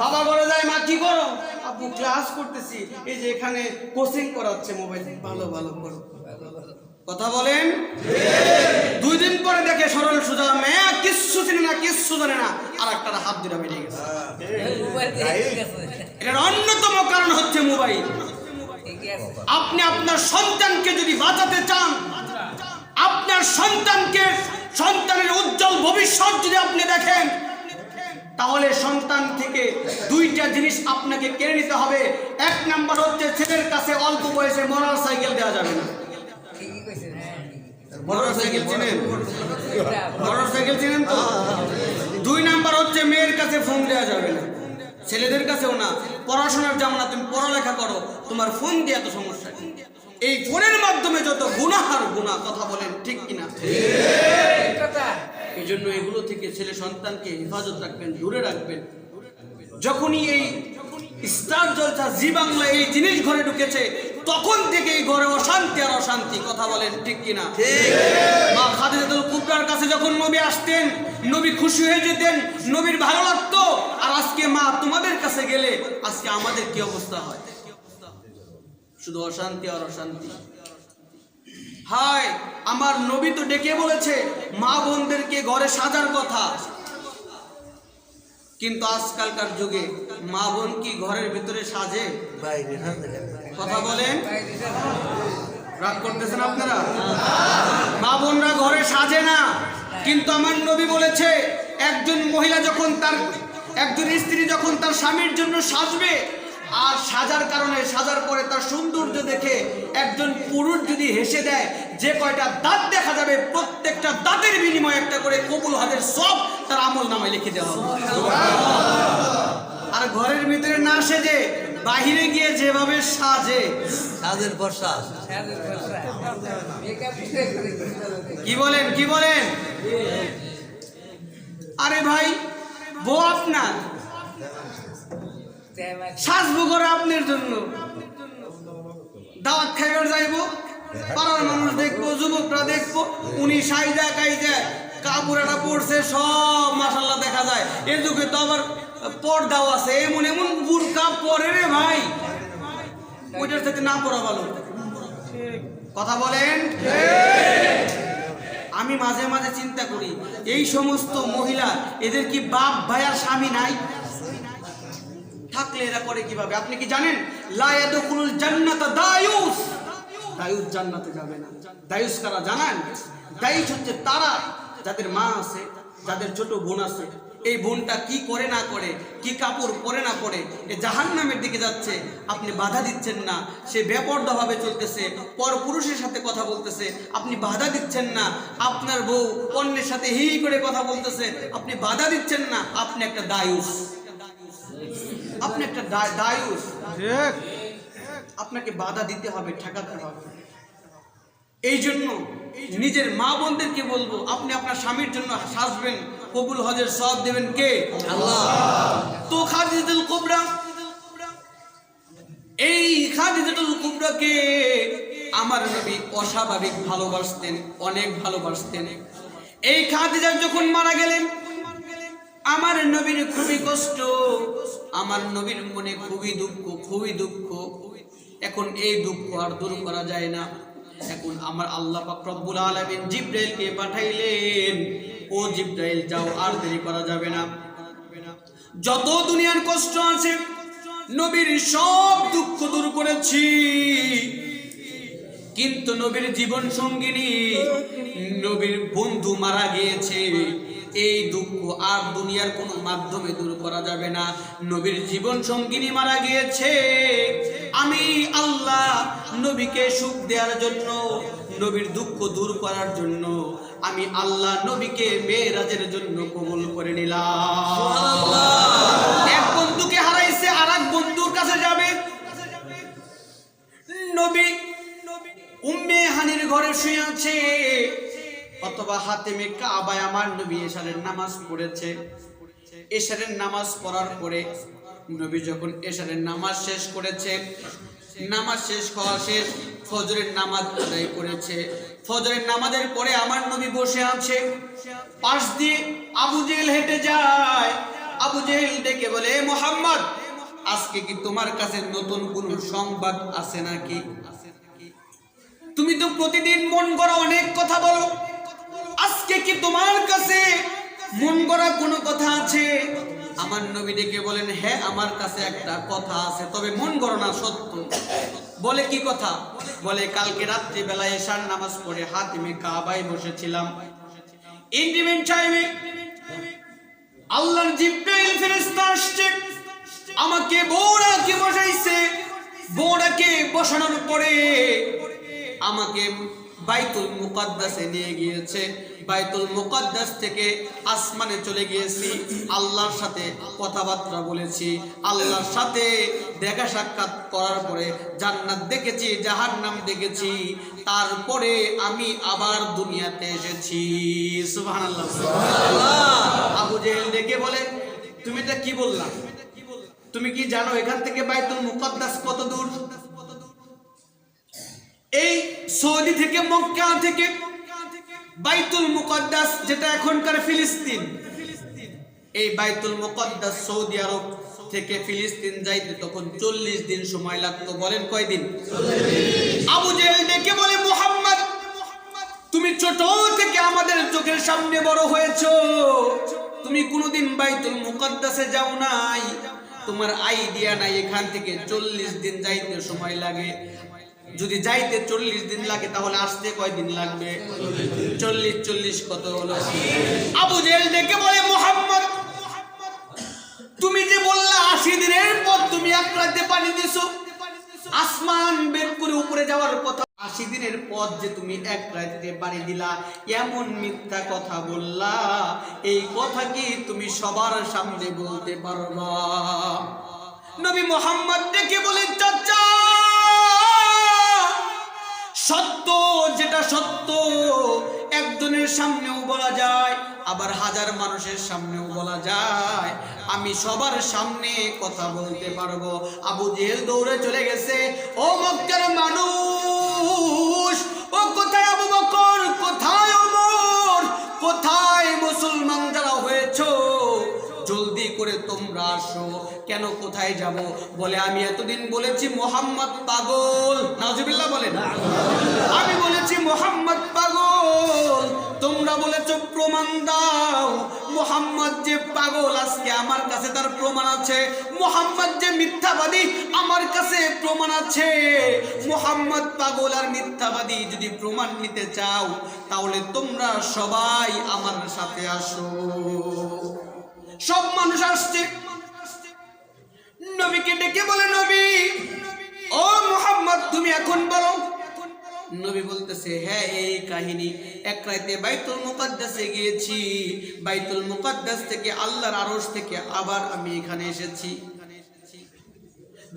বাবা বলে যায়, মা কি করো? আপু ক্লাস করতেছি, এই যে এখানে কোচিং করাচ্ছে মোবাইল, ভালো ভালো করো। কথা বলেন। 2 দিন পরে দেখে সরল সোজা মেয়া কিচ্ছু চিনে না, কিচ্ছু জানে না, আর একটা হাত ধরে বেরিয়ে গেছে। এর অন্যতম কারণ হচ্ছে মোবাইল। আপনি আপনার সন্তানকে যদি বাঁচাতে চান, আপনার সন্তানের উজ্জ্বল ভবিষ্যৎ যদি আপনি দেখেন, তাহলে সন্তান থেকে দুইটা জিনিস আপনাকে কেড়ে নিতে হবে। এক নাম্বার হচ্ছে ছেলের কাছে অল্প বয়সে মোটর সাইকেল দেওয়া যাবে না। মোটর সাইকেল চিনেন? মোটর সাইকেল চিনেন তো? দুই নাম্বার হচ্ছে মেয়ের কাছে ফোন দেওয়া যাবে না, ছেলেদের কাছেও না। পড়াশোনার জামানা, তুমি পড়ালেখা করো, তোমার ফোন দিয়ে এত সমস্যা। এই ফোনের মাধ্যমে যত গুনাহ আর গুনাহ, কথা বলেন ঠিক কিনা? এই জন্য এগুলো থেকে ছেলে সন্তানকে হেফাজত রাখবেন, দূরে রাখবেন। যখনই এই স্টার জলসা জি বাংলা এই জিনিস ঘরে ঢুকেছে, তখন থেকে এই ঘরে অশান্তি আর অশান্তি, কথা বলেন ঠিক কিনা? মা খাদিজাতুল কুবরার কাছে যখন নবী আসতেন, নবী খুশি হয়ে যেতেন, নবীর ভালো লাগতো। আর আজকে মা তোমাদের কাছে গেলে আজকে আমাদের কি অবস্থা হয়? শুধু অশান্তি আর অশান্তি। হায়, আমার নবী তো ডেকে বলেছে মা বোনদেরকে ঘরে সাজার কথা, কিন্তু আজকালকার যুগে মা বোন কি ঘরের ভিতরে সাজে? কথা বলেন, রাগ করতেছেন আপনারা? মা বোনরা ঘরে সাজে না। কিন্তু আমার নবী বলেছে একজন মহিলা যখন একজন স্ত্রী যখন তার স্বামীর জন্য সাজবে, আর সাজার কারণে, সাজার পরে তার সৌন্দর্য দেখে একজন পুরুষ যদি হেসে দেয়, যে কয়টা দাঁত দেখা যাবে প্রত্যেকটা দাঁতের বিনিময়ে একটা করে কবুল হজের সব তার আমল নামায় লিখে দেওয়া হবে। আর ঘরের ভিতরে না সেজে বাহিরে গিয়ে যেভাবে সাজে, সাজের পর সাজ। কি বলেন, কি বলেন? আরে ভাই, বউ আপনার, সাজবো করে আপনার জন্য। দাওয়াত খাইবার যাইবো, পাড়ার মানুষ দেখবো, যুবকরা দেখবো, উনি সাইজা কাইজা কাপড়টা পড়ছে, সব মাশাআল্লাহ দেখা যায়। এ যুগে তো আবার পর্দাও আছে, এমন এমন বুরকা পরে রে ভাই, ওইটার সাথে না পড়া ভালো। কথা বলেন। আমি মাঝে মাঝে চিন্তা করি, এই সমস্ত মহিলা, এদের কি বাপ ভাই আর স্বামী নাই? থাকলে এরা করে কিভাবে? আপনি কি জানেন লা ইয়াদখুলুল জান্নাতা দায়ুস, দায়ুস জান্নাতে যাবে না। দায়ুস কারা জানেন? দায়ুস হচ্ছে তারা যাদের মা আছে, যাদের ছোট বোন আছে। এই বোনটা কি করে না করে, কি কাপড় পরে না পরে, এ জাহান্নামের দিকে যাচ্ছে, আপনি বাধা দিচ্ছেন না। সে বেপরদাভাবে চলতেছে, পরপুরুষের সাথে কথা বলতেছে, আপনি বাধা দিচ্ছেন না। আপনার বউ অন্যের সাথে হি করে কথা বলতেছে, আপনি বাধা দিচ্ছেন না। আপনি একটা দায়ুস, আপনি একটা দায়ুস। আপনাকে বাধা দিতে হবে, ঠেকাতে হবে। এই জন্য নিজের মা বোনদেরকে বলবো, আপনি আপনার স্বামীর জন্য সাজবেন, কবুল হজের সওয়াব দেবেন কে? আল্লাহ। তো খাদিজাতুল কুবরা, এই খাদিজাতুল কুবরাকে আমার নবী অস্বাভাবিক ভালোবাসতেন, অনেক ভালোবাসতেন। এই খাদিজা যখন মারা গেলেন, আমার নবীর খুবই কষ্ট, আমার নবীর মনে খুবই দুঃখ, খুবই দুঃখ। এখন এই দুঃখ আর দূর করা যায় না। এখন আমার আল্লাহ পাক রব্বুল আলামিন জিবরাইলকে পাঠাইলেন, ও জিবরাইল যাও, আর দেরি করা যাবে না। যত দুনিয়ার কষ্ট আছে নবীর সব দুঃখ দূর করেছি, কিন্তু নবীর জীবন সঙ্গিনী, নবীর বন্ধু মারা গিয়েছে। এই দুঃখ আর দুনিয়ার কোনো মাধ্যমে দূর করা যাবে না। নবীর জীবন সঙ্গিনী মারা গিয়েছে। আমি আল্লাহ নবীকে সুখ দেওয়ার জন্য, নবীর দুঃখ দূর করার জন্য, আমি আল্লাহ নবীকে মেরাজের জন্য কবুল করে নিলাম। এক বন্ধুকে হারাইছে, আর এক বন্ধুর কাছে যাবে। নবী উম্মে হানির ঘরে শুয়ে আছে, অথবা হাতেমে কাবায় আমার নবী এশারের নামাজ পড়েছে। এশারের নামাজ পড়ার পরে নবী যখন এশারের নামাজ শেষ করেছে, নামাজ শেষ হওয়া শেষ, ফজরের নামাজ আদায় করেছে। ফজরের নামাজের পরে আমার নবী বসে আছে, পাশ দিয়ে আবু জেহেল হেঁটে যায়। আবু জেহেল ডেকে বলে, মুহাম্মদ, আজকে কি তোমার কাছে নতুন কোনো সংবাদ আছে নাকি? তুমি তো প্রতিদিন মন গড়া অনেক কথা বলো, আজকে কি তোমার কাছে মন গড়া কোনো কথা আছে? আমার নবী ডেকে বলেন, হ্যাঁ আমার কাছে একটা কথা আছে, তবে মন গড়া না, সত্য। বলে কি কথা? বলে কালকে রাত্রি বেলায় এশার নামাজ পড়ে হাতিমে কাবায় বসেছিলাম। ইন্টিমেন্ট টাইমে আল্লাহর জিবরাইল ফেরেশতা আসছে, আমাকে বোরাকে বসাইছে। বোরাকে বসানোর পরে আমাকে বাইতুল মুকাদ্দাসে নিয়ে গিয়েছে। বাইতুল মুকাদ্দাস থেকে আসমানে চলে গিয়েছি, আল্লাহর সাথে কথাবার্তা বলেছি, আল্লাহর সাথে দেখা সাক্ষাৎ করার পরে জান্নাত দেখেছি, জাহান্নাম দেখেছি, তারপরে আমি আবার দুনিয়াতে এসেছি। সুবহানাল্লাহ, সুবহানাল্লাহ। আবু জেহেল ডেকে বলে, তুমি এটা কি বললা? তুমি কি জানো এখান থেকে বাইতুল মুকাদ্দাস কত দূর? এই সৌদি থেকে, মক্কা থেকে বাইতুল মুকাদ্দাস, যেটা এখনকার ফিলিস্তিন, এই বাইতুল মুকাদ্দাস সৌদি আরব থেকে ফিলিস্তিন যাইতে তখন 40 দিন সময় লাগতো। বলেন কয়দিন? 40। আবু জেহেল ডেকে বলে, মুহাম্মদ তুমি ছোট থেকে আমাদের চোখের সামনে বড় হয়েছো, তুমি কোনোদিন বাইতুল মুকাদ্দাসে যাও নাই, তোমার আইডিয়া নাই এখান থেকে 40 দিন যাইতে সময় লাগে। যদি যাইতে 40 দিন লাগে তাহলে আসতে কয়দিন লাগবে? 40 কত হলো? আবু জেহেল ডেকে বলে, মুহাম্মদ তুমি যে বললা 80 দিনের পর তুমি এক রাতে পানি দিছো, আসমান বের করে উপরে যাওয়ার কথা, 80 দিনের পথ যে তুমি এক রাতে পানি দিলা, এমন মিথ্যা কথা বললা, এই কথা কি তুমি সবার সামনে বলতে পারবা? নবী মুহাম্মদ ডেকে বলে, চাচা সত্য, যেটা সত্য একজনের সামনেও বলা যায়, আবার হাজার মানুষের সামনেও বলা যায়, আমি সবার সামনে কথা বলতে পারবো। আবু জেহেল দৌড়ে চলে গেছে। ও মক্কার মানুষ, ও কোথায় আবু বকর, কোথায় ওমর, কোথায় মুসলমান যারা হয়েছো, জলদি করে তোমরা আসো। কেন, কোথায় যাব? বলে, আমি এতদিন বলেছি মুহাম্মদ পাগল। নাউজুবিল্লাহ বলেন। আমি বলেছি মুহাম্মদ পাগল, তোমরা বলেছো প্রমাণ দাও। মুহাম্মদ যে পাগল, আজকে আমার কাছে তার প্রমাণ আছে। মুহাম্মদ যে মিথ্যাবাদী, আমার কাছে প্রমাণ আছে। মুহাম্মদ পাগল আর মিথ্যাবাদী যদি প্রমাণ নিতে চাও, তাহলে তোমরা সবাই আমার সাথে আসো। সব মানুষ আসছে। নবীকে ডেকে বলে, নবী, ও মুহাম্মদ তুমি এখন বলো। নবী বলতেছে, হ্যাঁ এই কাহিনী, এক রাতে বাইতুল মুকাদ্দাসে গিয়েছি, বাইতুল মুকাদ্দাস থেকে আল্লাহর আরশ থেকে আবার আমি এখানে এসেছি।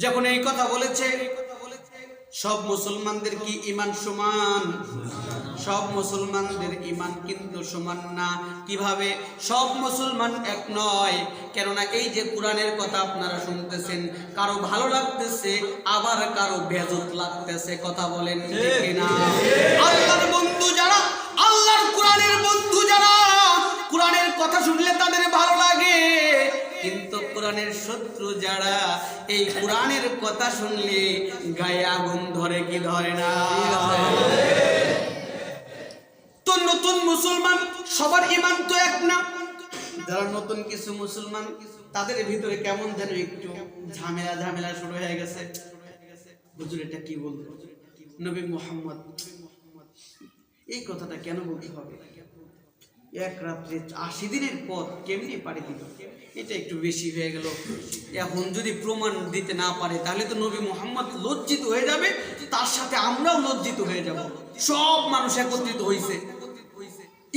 যখন এই কথা বলেছে, সব মুসলমানদের কি ঈমান সমান? সব মুসলমানদের ঈমান কিন্তু সমান না। কিভাবে? সব মুসলমান এক নয়। কেননা এই যে কোরআনের কথা আপনারা শুনতেছেন, কারো ভালো লাগতেছে, আবার কারো বেজত লাগতেছে। কথা বলেন ঠিক না? আল্লাহর বন্ধু যারা, আল্লাহর কোরআনের বন্ধু যারা, কোরআনের কথা শুনলে তাদের ভালো লাগে, কিন্তু কোরআনের শত্রু যারা, এই কোরআনের কথা শুনলে গায়ে আগুন ধরে কি ধরে না? তো নতুন মুসলমান সবার ঈমান তো এক না। যারা নতুন কিছু মুসলমান, তাদের ভিতরে কেমন যেন একটু ঝামেলা শুরু হয়ে গেছে। হুজুর এটা কি বলবো? নবী মুহাম্মদ এই কথাটা কেন বলতে হবে? এক রাত্রে 80 দিনের পথ কেমনি পাড়ি দিল? এটা একটু বেশি হয়ে গেল। এখন যদি প্রমাণ দিতে না পারে, তাহলে তো নবী মুহাম্মদ লজ্জিত হয়ে যাবে, তার সাথে আমরাও লজ্জিত হয়ে যাব। সব মানুষ একত্রিত হয়েছে,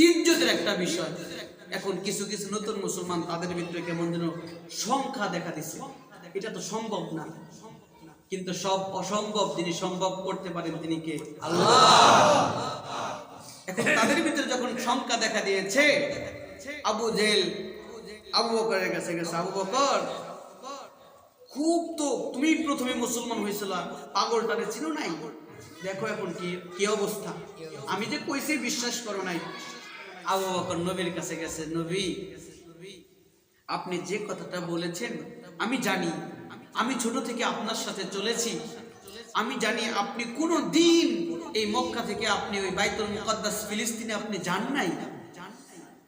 ইজ্জতের একটা বিষয়। এখন কিছু কিছু নতুন মুসলমান, তাদের ভিতরে কেমন যেন সংখ্যা দেখা দিচ্ছে। এটা তো সম্ভব না, কিন্তু সব অসম্ভব যিনি সম্ভব করতে পারেন তিনি কে? আল্লাহ। এখন তাদের ভিতরে যখন সংখ্যা দেখা দিয়েছে, আবু জেহেল আবু বকরের কাছে গেছে। আবু বকর, খুব তো তুমি প্রথমে মুসলমান হয়েছিল, পাগলটারে চিনো নাই, দেখো এখন কি অবস্থা, আমি যে কইছি বিশ্বাস করো নাই। আবু বকর নবীর কাছে গেছে, নবী আপনি যে কথাটা বলেছেন আমি জানি, আমি ছোট থেকে আপনার সাথে চলেছি, আমি জানি আপনি কোনো দিন এই মক্কা থেকে আপনি ওই বাইতুল মুকাদ্দাস ফিলিস্তিনে আপনি যান নাই,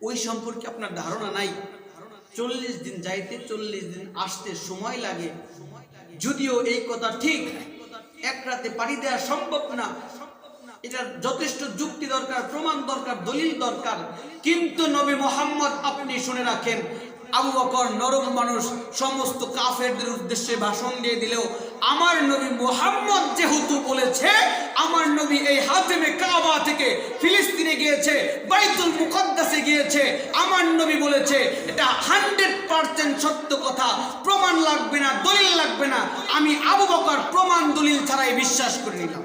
ওই সম্পর্কে আপনার ধারণা নাই। 40 দিন যাইতে 40 দিন আসতে সময় লাগে। যদিও এই কথা ঠিক, এক রাতে পাড়ি দেওয়া সম্ভব না, এটা যথেষ্ট যুক্তি দরকার, প্রমাণ দরকার, দলিল দরকার। কিন্তু নবী মুহাম্মদ আপনি শুনে রাখেন, আবু বকর নরম মানুষ, সমস্ত কাফেরদের উদ্দেশ্যে ভাষণ দিয়ে দিলেও আমার নবী মুহাম্মদ যেহেতু বলেছে, আমার নবী এই হাতেমে কাবা থেকে ফিলিস্তিনে গিয়েছে, বাইতুল মুকদ্দাসে গিয়েছে, আমার নবী বলেছে এটা 100% সত্য কথা, প্রমাণ লাগবে না, দলিল লাগবে না, আমি আবু বকর প্রমাণ দলিল ছাড়াই বিশ্বাস করে নিলাম।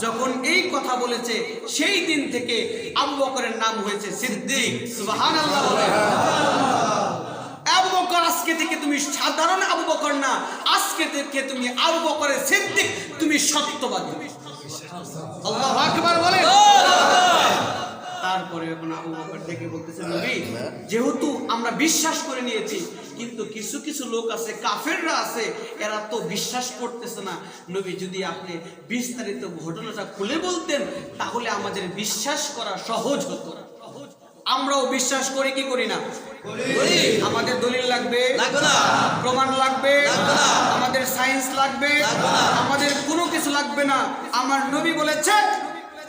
যখন এই কথা বলেছে সেই দিন থেকে আবু বকরের নাম হয়েছে সিদ্দিক। সুবহানাল্লাহ। আবু বকর আজকে থেকে তুমি সাধারণ আবু বকর না, আজকে থেকে তুমি আবু বকরের সিদ্দিক, তুমি সত্যবাদী। আল্লাহু আকবার বলেন। তারপরে এখন আবু বকর ডেকে বলতেছে, নবী যেহেতু আমরা বিশ্বাস করে নিয়েছি, কিন্তু কিছু কিছু লোক আছে, কাফেররা আছে, এরা তো বিশ্বাস করতেছে না। নবী যদি আপনি বিস্তারিত ঘটনাটা খুলে বলতেন তাহলে আমাদের বিশ্বাস করা সহজ হতো। আমরাও বিশ্বাস করি কি করি না? আমাদের দলিল লাগবে, প্রমাণ লাগবে, আমাদের সায়েন্স লাগবে, আমাদের কোনো কিছু লাগবে না। আমার নবী বলেছে,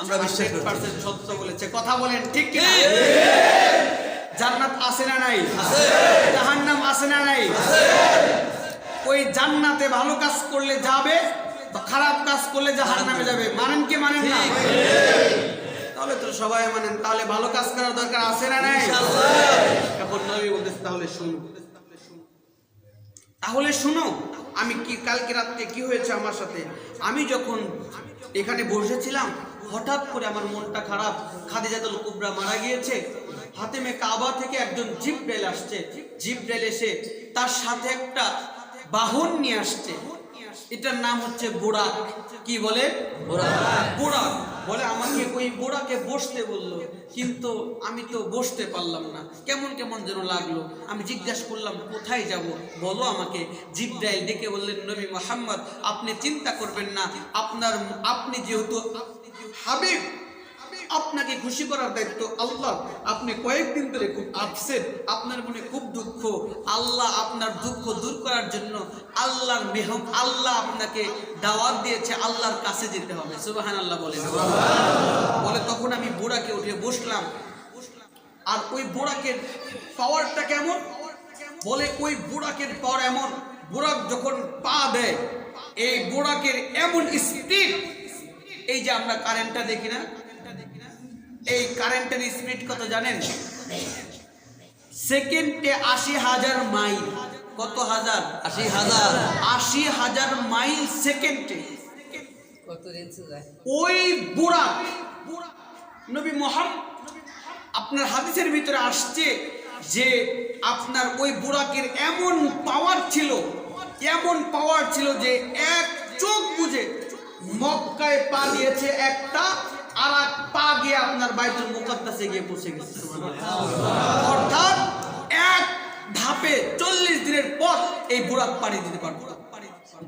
আমরা বিশ্বাস করি, সত্য বলেছে। কথা বলেন ঠিক কি না? জান্নাত আছে না নাই? আছে। জাহান্নাম আছে না নাই? আছে। ওই জান্নাতে ভালো কাজ করলে যাবে, খারাপ কাজ করলে জাহান্নামে যাবে। মানেন কি মানেন না? তাহলে তো সবাই মানেন, তাহলে ভালো কাজ করার দরকার আছে না নাই? এখন নবী বলতেছে তাহলে শুনো, তাহলে শুনো আমি কি কালকে রাতে কি হয়েছে আমার সাথে। আমি যখন এখানে বসেছিলাম, হঠাৎ করে আমার মনটা খারাপ, খাদিজাতুল কুবরা মারা গিয়েছে। হাতেমে কাবা থেকে একজন জিবরাইল আসছে, জিবরাইল এসে তার সাথে একটা বাহন নিয়ে আসছে, এটার নাম হচ্ছে বুরাক। কি বলে? বুরাক বলে। আমাকে ওই বুরাকে বসতে বললো, কিন্তু আমি তো বসতে পারলাম না, কেমন কেমন যেন লাগলো। আমি জিজ্ঞাসা করলাম কোথায় যাব, বলো আমাকে। জিবরাইল ডেকে বললেন, নবী মুহাম্মদ আপনি চিন্তা করবেন না, আপনি যেহেতু হাবিব, আপনাকে খুশি করার দায়িত্ব আল্লাহ। আপনি কয়েকদিন ধরে খুব আপসেট, আপনার মনে খুব দুঃখ, আল্লাহ আপনার দুঃখ দূর করার জন্য আল্লাহর মেহমান, আল্লাহ আপনাকে দাওয়াত দিয়েছে, আল্লাহর কাছে যেতে হবে। সুবহানাল্লাহ বলে। বলে তখন আমি বুরাকে উঠে বসলাম। আর ওই বুরাকের পাওয়ারটা কেমন? বলে ওই বুরাকের পাওয়ার এমন, বুরাক যখন পা দেয়, এই বুরাকের এমন স্পিড, এই যে আমরা কারেন্টটা দেখি না, এই কারেন্টের স্পিড কত জানেন? সেকেন্ডে 80,000 মাইল। কত হাজার? 80,000। 80,000 মাইল সেকেন্ডে। কত রেঞ্জে যায় ওই বুরাক। নবী মুহাম্মদ আপনার হাদিসের ভিতরে আসছে যে আপনার ওই বুরাকের এমন পাওয়ার ছিল, এমন পাওয়ার ছিল যে এক চোখ বুঝে মক্কায় পা দিয়েছে একটা, আর এক পা গিয়ে আপনার বাইতুল মুকদ্দাসে গিয়ে পৌঁছে গেছে। অর্থাৎ এক ধাপে 40 দিনের পর এই বুরাক পাড়ি দিতে পারবে।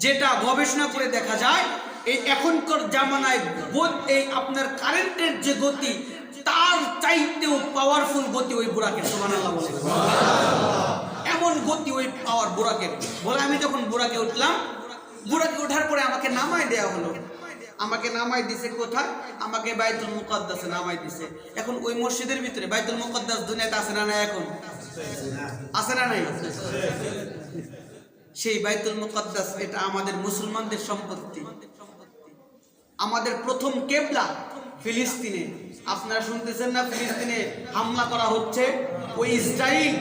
যেটা গবেষণা করে দেখা যায়, এই এখনকার জামানায় এই আপনার কারেন্টের যে গতি, তার চাইতেও পাওয়ারফুল গতি ওই বুরাকের। সুবহানাল্লাহ বলে। এমন গতি ওই পাওয়ার বুরাকের। বলে আমি যখন বুরাকে উঠলাম, বুরাকে ওঠার পরে আমাকে নামায় দেওয়া হলো। আমাকে নামাই দিছে কোথায়? আমাকে বাইতুল মুকদ্দাসে নামাই দিছে। এখন ওই মসজিদের ভিতরে বাইতুল মুকদ্দাস দুনিয়াতে আছে না নাই? এখন আছে না নাই? সেই বাইতুল মুকদ্দাস এটা আমাদের মুসলমানদের সম্পত্তি। আমাদের প্রথম কিবলা ফিলিস্তিনে। আপনারা শুনতেছেন না ফিলিস্তিনে হামলা করা হচ্ছে? ওই ইসরাইল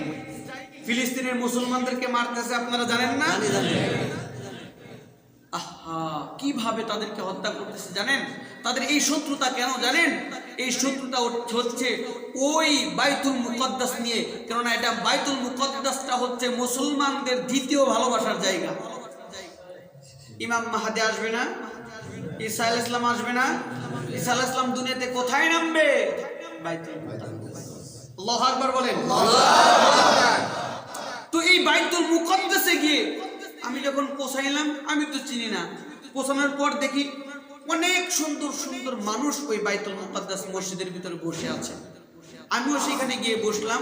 ফিলিস্তিনের মুসলমানদেরকে মারতেছে, আপনারা জানেন না? কিভাবে তাদেরকে হত্যা করতেছে জানেন? তাদের এই শত্রুতা কেন জানেন? এই শত্রুতা হচ্ছে ওই বাইতুল মুকদ্দাস নিয়ে। কেননা এটা বাইতুল মুকদ্দাসটা হচ্ছে মুসলমানদের দ্বিতীয় ভালোবাসার জায়গা। ইমাম মাহদি আসবে না, ঈসা আলাইহিস সালাম আসবে না। ঈসা আলাইহিস সালাম দুনিয়াতে কোথায় নামবে? বাইতুল মুকদ্দাস। আল্লাহু আকবার বলেন। তো এই বাইতুল মুকদ্দাসে গিয়ে আমি যখন পৌঁছাইলাম, আমি তো চিনি না, পৌঁছানোর পর দেখি অনেক সুন্দর সুন্দর মানুষ ওই বাইতুল মুকদ্দাস মসজিদের ভিতরে বসে আছে। আমিও সেখানে গিয়ে বসলাম।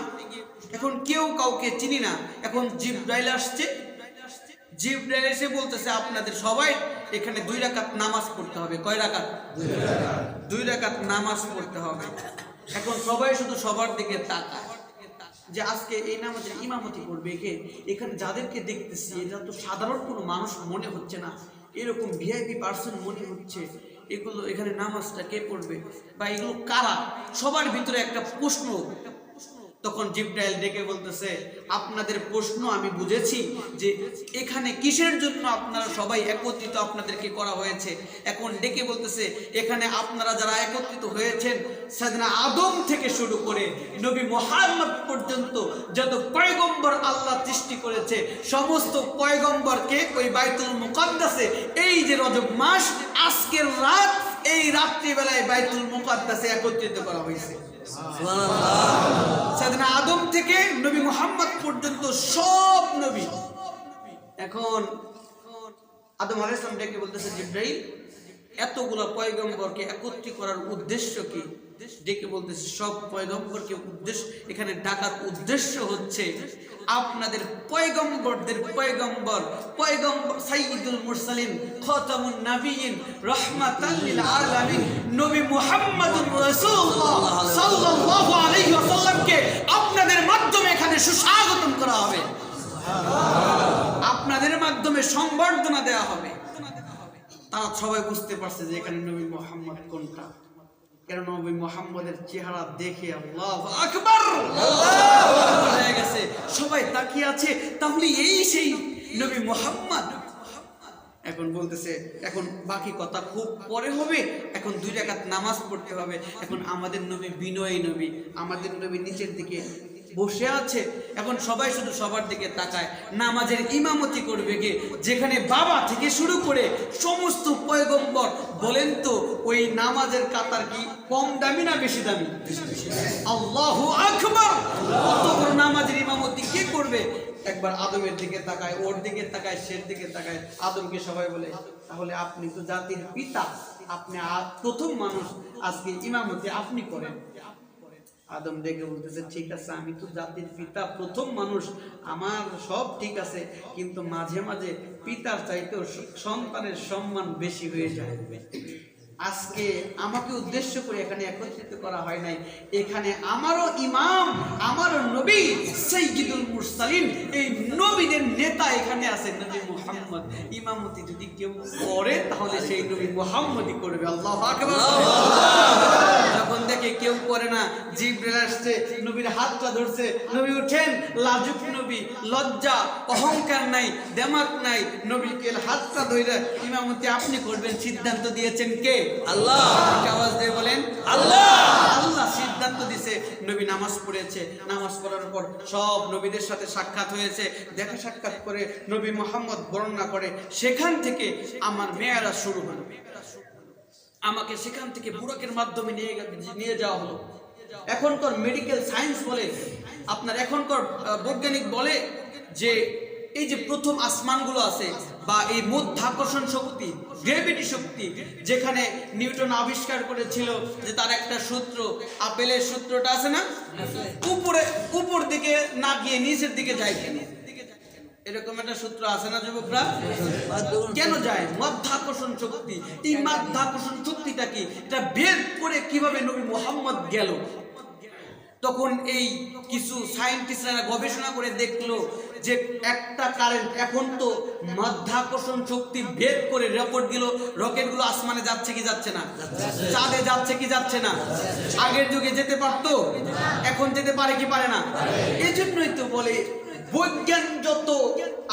এখন কেউ কাউকে চিনি না। এখন জিবরাইল আসছে। জিবরাইল এসে বলতেছে আপনাদের সবাই এখানে 2 রাকাত নামাজ পড়তে হবে। কয় রাকাত? 2 রাকাত নামাজ পড়তে হবে। এখন সবাই শুধু সবার দিকে তাকায়। যে আজকে এই নামাজের ইমামতি করবে কে, এখানে যাদেরকে দেখতেছি এটা তো সাধারণ কোনো মানুষ মনে হচ্ছে না, এরকম ভিআইপি পার্সন মনে হচ্ছে। এগুলো এখানে নামাজটা কে পড়বে বা এগুলো কারা? সবার ভিতরে একটা প্রশ্ন। তখন জিবরাইল ডেকে বলতেছে, আপনাদের প্রশ্ন আমি বুঝেছি যে এখানে কিসের জন্য আপনারা সবাই একত্রিত আপনাদেরকে করা হয়েছে। এখন ডেকে বলতেছে, এখানে আপনারা যারা একত্রিত হয়েছেন, সাইয়েদনা আদম থেকে শুরু করে নবী মুহাম্মদ পর্যন্ত যত পয়গম্বর আল্লাহ সৃষ্টি করেছে, সমস্ত পয়গম্বরকে ওই বাইতুল মুকাদ্দাসে এই যে রজব মাস আজকের রাত, এই রাত্রিবেলায় বাইতুল মুকাদ্দাসে একত্রিত করা হয়েছে। সাইয়েদনা আদম থেকে নবী মুহাম্মদ পর্যন্ত সব নবী। এখন আদম আলাইহিস সালাম ডেকে বলতেছে, জিবরাইল এতগুলো পয়গম্বরকে একত্রিত করার উদ্দেশ্য কি? ডেকে বলতেছে, সব পয়গম্বরকে উদ্দেশ্য এখানে ডাকার উদ্দেশ্য হচ্ছে আপনাদের পয়গম্বরদের পয়গম্বর সাইয়্যিদুল মুরসালিন খাতামুন নবিয়্যিন রাহমাতাল লিল আলামিন নবী মুহাম্মদুর রাসূলুল্লাহ সাল্লাল্লাহু আলাইহি ওয়াসাল্লামকে আপনাদের মাধ্যমে এখানে সুস্বাগতম করা হবে, আপনাদের মাধ্যমে সংবর্ধনা দেওয়া হবে। তারা সবাই বুঝতে পারছে যে এখানে নবী মুহাম্মদ কোনটা, কারণ নবী মুহাম্মদের চেহারা দেখে আল্লাহু আকবার হয়ে গেছে, সবাই তাকিয়ে আছে, তাহলে এই সেই নবী মুহাম্মদ। এখন বলতেছে, এখন বাকি কথা খুব পরে হবে, এখন 2 রাকাত নামাজ পড়তে হবে। এখন আমাদের নবী বিনয়ী নবী, আমাদের নবী নিচের দিকে বসে আছে। এখন সবাই শুধু সবার দিকে তাকায়, নামাজের ইমামতি করবে কে? যেখানে বাবা থেকে শুরু করে সমস্ত পয়গম্বর। বলেন তো ওই নামাজের কাতার কি কম দামি না বেশি দামি? আল্লাহু আকবার! কত বড় নামাজের ইমামতি কে করবে? একবার আদমের দিকে তাকায়, ওর দিকে তাকায়, সের দিকে তাকায়। আদমকে সবাই বলে, তাহলে আপনি তো জাতির পিতা, আপনি প্রথম মানুষ, আজকে ইমামতি আপনি করেন। আদম ডেকে বলতেছে, ঠিক আছে, আমি তো জাতির পিতা, প্রথম মানুষ, আমার সব ঠিক আছে, কিন্তু মাঝে মাঝে পিতার চাইতেও সন্তানের সম্মান বেশি হয়ে যায়। আজকে আমাকে উদ্দেশ্য করে এখানে একত্রিত করা হয় নাই, এখানে আমারও ইমাম, আমারও নবী সাইয়্যিদুল মুরসালিন, এই নবীদের নেতা এখানে আছে নবী মুহাম্মদ। ইমামতি যদি কেউ করে তাহলে সেই নবী মুহাম্মদই করবে। আল্লাহু আকবার! যখন দেখে কেউ করে না, জিবরাইল আসছে, নবীর হাতটা ধরছে, নবী উঠেন, লাজুক নবী, লজ্জা অহংকার নাই, দেমাক নাই, নবীকে হাতটা ধরে ইমামতি আপনি করবেন সিদ্ধান্ত দিয়েছেন কে? আল্লাহ। আওয়াজ দিয়ে বলেন আল্লাহ। আল্লাহ সিদ্ধান্ত দিয়েছে। নবী নামাজ পড়েছে, নামাজ পড়ার পর সব নবীদের সাথে সাক্ষাৎ হয়েছে, দেখা সাক্ষাৎ করে নবী মুহাম্মদ বর্ণনা করে, সেখান থেকে আমার মেয়ারাজ শুরু হলো। আমাকে সেখান থেকে বুরাকের মাধ্যমে নিয়ে যাওয়া হলো। এখনকার মেডিকেল সায়েন্স বলে, আপনার এখনকার বৈজ্ঞানিক বলে যে এই যে প্রথম আসমানগুলো আছে বা এই মাধ্যাকর্ষণ শক্তি, গ্র্যাভিটি শক্তি, যেখানে নিউটন আবিষ্কার করেছিল যে তার একটা সূত্র, আপেলের সূত্রটা আছে না, উপর দিকে না গিয়ে নিচের দিকে যায় কেন? এরকম একটা সূত্র আছে না যুবকরা? কেন যায়? মাধ্যাকর্ষণ শক্তি। এই মাধ্যাকর্ষণ শক্তিটা কি, এটা বের করে কিভাবে নবী মুহাম্মদ গেল? তখন এই কিছু সায়েন্টিস্টরা গবেষণা করে দেখলো যে একটা কারেন্ট, এখন তো মাধ্যাকর্ষণ শক্তি বের করে রকেটগুলো আসমানে যাচ্ছে কি যাচ্ছে না, চাঁদে যাচ্ছে কি যাচ্ছে না। আগের যুগে যেতে পারতো, এখন যেতে পারে কি পারে না? এই জন্যই তো বলে বৈজ্ঞান যত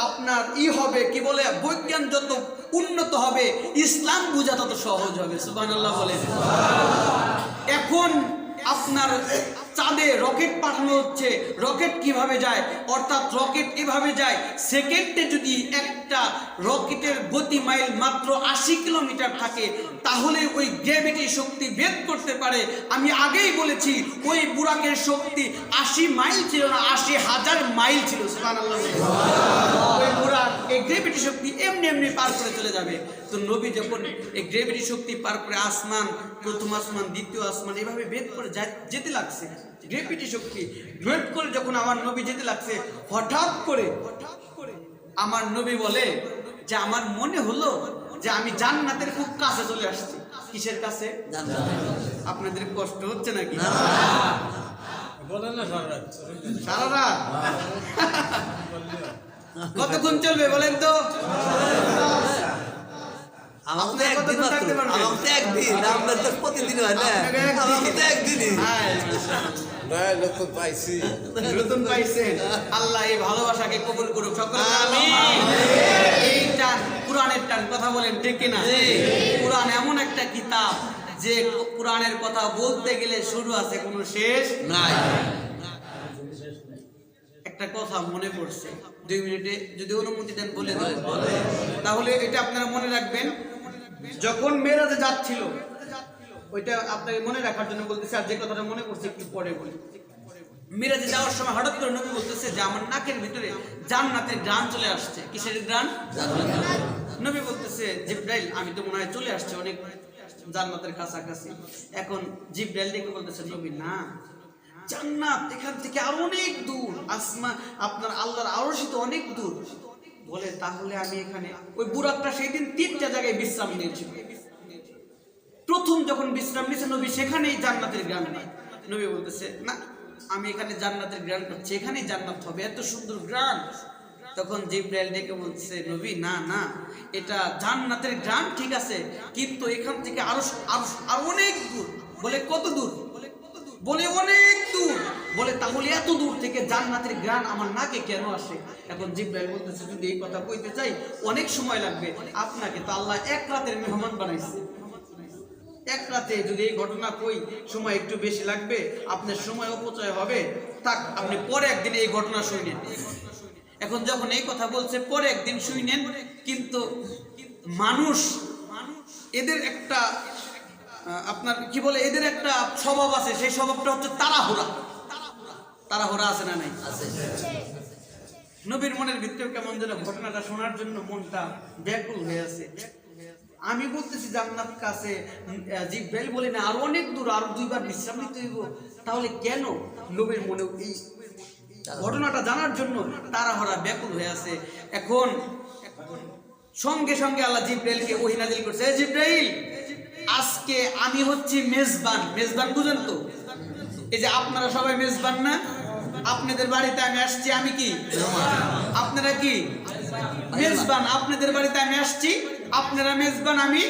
আপনার হবে, কি বলে, বৈজ্ঞান যত উন্নত হবে ইসলাম বোঝা তত সহজ হবে। সুবহানাল্লাহ বলে। এখন আপনার চাঁদে রকেট পাঠানো হচ্ছে, রকেট কিভাবে যায়, অর্থাৎ রকেট এভাবে যায়, সেকেন্ডে যদি একটা রকেটের গতি মাইল মাত্র 80 কিলোমিটার থাকে, তাহলে ওই গ্র্যাভিটি শক্তি ভেদ করতে পারে। আমি আগেই বলেছি ওই বুরাকের শক্তি 80 মাইল ছিল না, 80,000 মাইল ছিল। সুবহানাল্লাহ। ওই বুরাক এই গ্র্যাভিটি শক্তি এমনি এমনি পার করে চলে যাবে। তো নবী যখন এই গ্র্যাভিটি শক্তি পার করে আসমান, প্রথম আসমান, দ্বিতীয় আসমান, এভাবে ভেদ করে যেতে লাগছে, গ্র্যাভিটি শক্তি ভেদ করে যখন আমার নবী যেতে লাগছে, হঠাৎ করে আমার নবী বলে যে আমার মনে হলো যে আমি জান্নাতের খুব কাছে চলে আসছি। কিসের কাছে? আপনাদের কষ্ট হচ্ছে নাকি? সারা রাত কতক্ষণ চলবে বলেন তো? প্রতিদিন হয় না, একদিনই নতুন পাইছেন। আল্লাহ এই ভালোবাসাকে কবুল করুক সকলে। এই টান, কোরআনের টান, কথা বলেন ঠিক কিনা? কোরআন এমন একটা কিতাব যে কোরআনের কথা বলতে গেলে শুরু আছে, কোনো শেষ নাই। একটা কথা মনে পড়ছে, 2 মিনিটে যদি অনুমতি দেন বলে দেন। তাহলে এটা আপনারা মনে রাখবেন, যখন মেরাজে যাচ্ছিল, ওইটা আপনাকে মনে রাখার জন্য বলতেছে। আর যে কথাটা মনে পড়ছে একটু পরে বলি। মিরাজে যাওয়ার সময় হঠাৎ করে নবী বলতেছে যে আমার নাকের ভিতরে জান্নাতের ঘ্রাণ চলে আসছে। কিসের ঘ্রাণ? নবী বলতেছে জিবরাইল আমি তো মনে হয় চলে আসছে অনেক জান্নাতের কাছাকাছি। এখন জিবরাইল ডেকে বলতেছে নবী না, জান্নাত এখান থেকে আরো অনেক দূর, আসমা আপনার আল্লাহর আরশি তো অনেক দূর। বলে তাহলে আমি এখানে, ওই বুরাকটা সেই দিন 3টা জায়গায় বিশ্রাম নিয়েছিল। প্রথম যখন বিশ্রাম নিয়েছে নবী সেখানেই জান্নাতের ঘ্রাণ নেই। নবী বলতেছে না, আমি এখানে জান্নাতের ঘ্রাণ পাচ্ছি, এখানেই জান্নাত হবে, এত সুন্দর ঘ্রাণ। তখন জিবরাইল ডেকে বলছে নবী না না, এটা জান্নাতের ঘ্রাণ ঠিক আছে, কিন্তু এখান থেকে আরো অনেক দূর। বলে কত দূর? বলে অনেক দূর। বলে তাহলে এত দূর থেকে জান্নাতের ঘ্রাণ আমার নাকে কেন আসে? এখন জিবরাইল বলতেছে যদি এই কথা কইতে চাই অনেক সময় লাগবে, আপনাকে তো আল্লাহ 1 রাতের মেহমান বানাইছে। 1 রাতে যদি এই ঘটনা কই সময় একটু বেশি লাগবে, আপনার সময় অপচয় হবে, থাক আপনি পরে একদিন এই ঘটনা শুনেন। এখন যখন এই কথা বলছে পরে একদিন শুনেন, কিন্তু মানুষ এদের একটা আপনার কি বলে, এদের একটা স্বভাব আছে, সেই স্বভাবটা হচ্ছে তাড়াহুড়া। তাড়াহুড়া আছে না নাই? নবীর মনের ভিতরেও কেমন যেন ঘটনাটা শোনার জন্য মনটা ব্যাকুল হয়ে আছে। আমি বলতেছি জান্নাত কাছে, জিবরাইল বলে না আরো অনেক দূর, আরো 2 বার বিশ্রাম নিতে হইব। তাহলে কেন নবীর মনে এই ঘটনাটা জানার জন্য তাড়াহুড়া ব্যাকুল হয়ে আছে। এখন সঙ্গে সঙ্গে আল্লাহ জিবরাইলকে ওহী নাযিল করছে, জিবরাইল আজকে আমি হচ্ছি মেজবান। মেজবান বুঝেন তো? এই যে আপনারা সবাই মেজবান না, আপনাদের বাড়িতে আমি আসছি, আমি কি? আপনারা কি মেজবান? আপনাদের বাড়িতে আমি আসছি, আপনারা মেজবান, আমি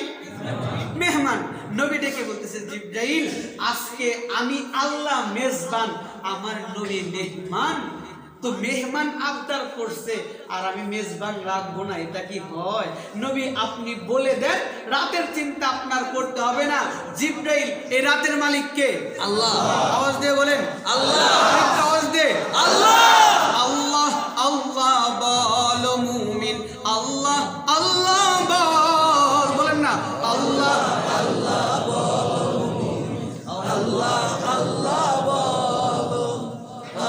মেহমান। নবী ডেকে বলতেছে জিবরাইল আজকে আমি আল্লাহ মেজবান, আমার নবী মেহমান। তো মেহমান আবদার করছে আর আমি মেজবান রাখবো না, এটা কি হয়? নবী আপনি বলে দেন, রাতের চিন্তা আপনার করতে হবে না। জিবরাইল এই রাতের মালিক কে? আল্লাহ। আওয়াজ দিয়ে বলেন আল্লাহ। আওয়াজ দিয়ে আল্লাহ। আল্লাহ আল্লাহ বলো মুমিন, আল্লাহ আল্লাহ বল, বলেন না আল্লাহ আল্লাহ বলো মুমিন, আল্লাহ আল্লাহ বলো,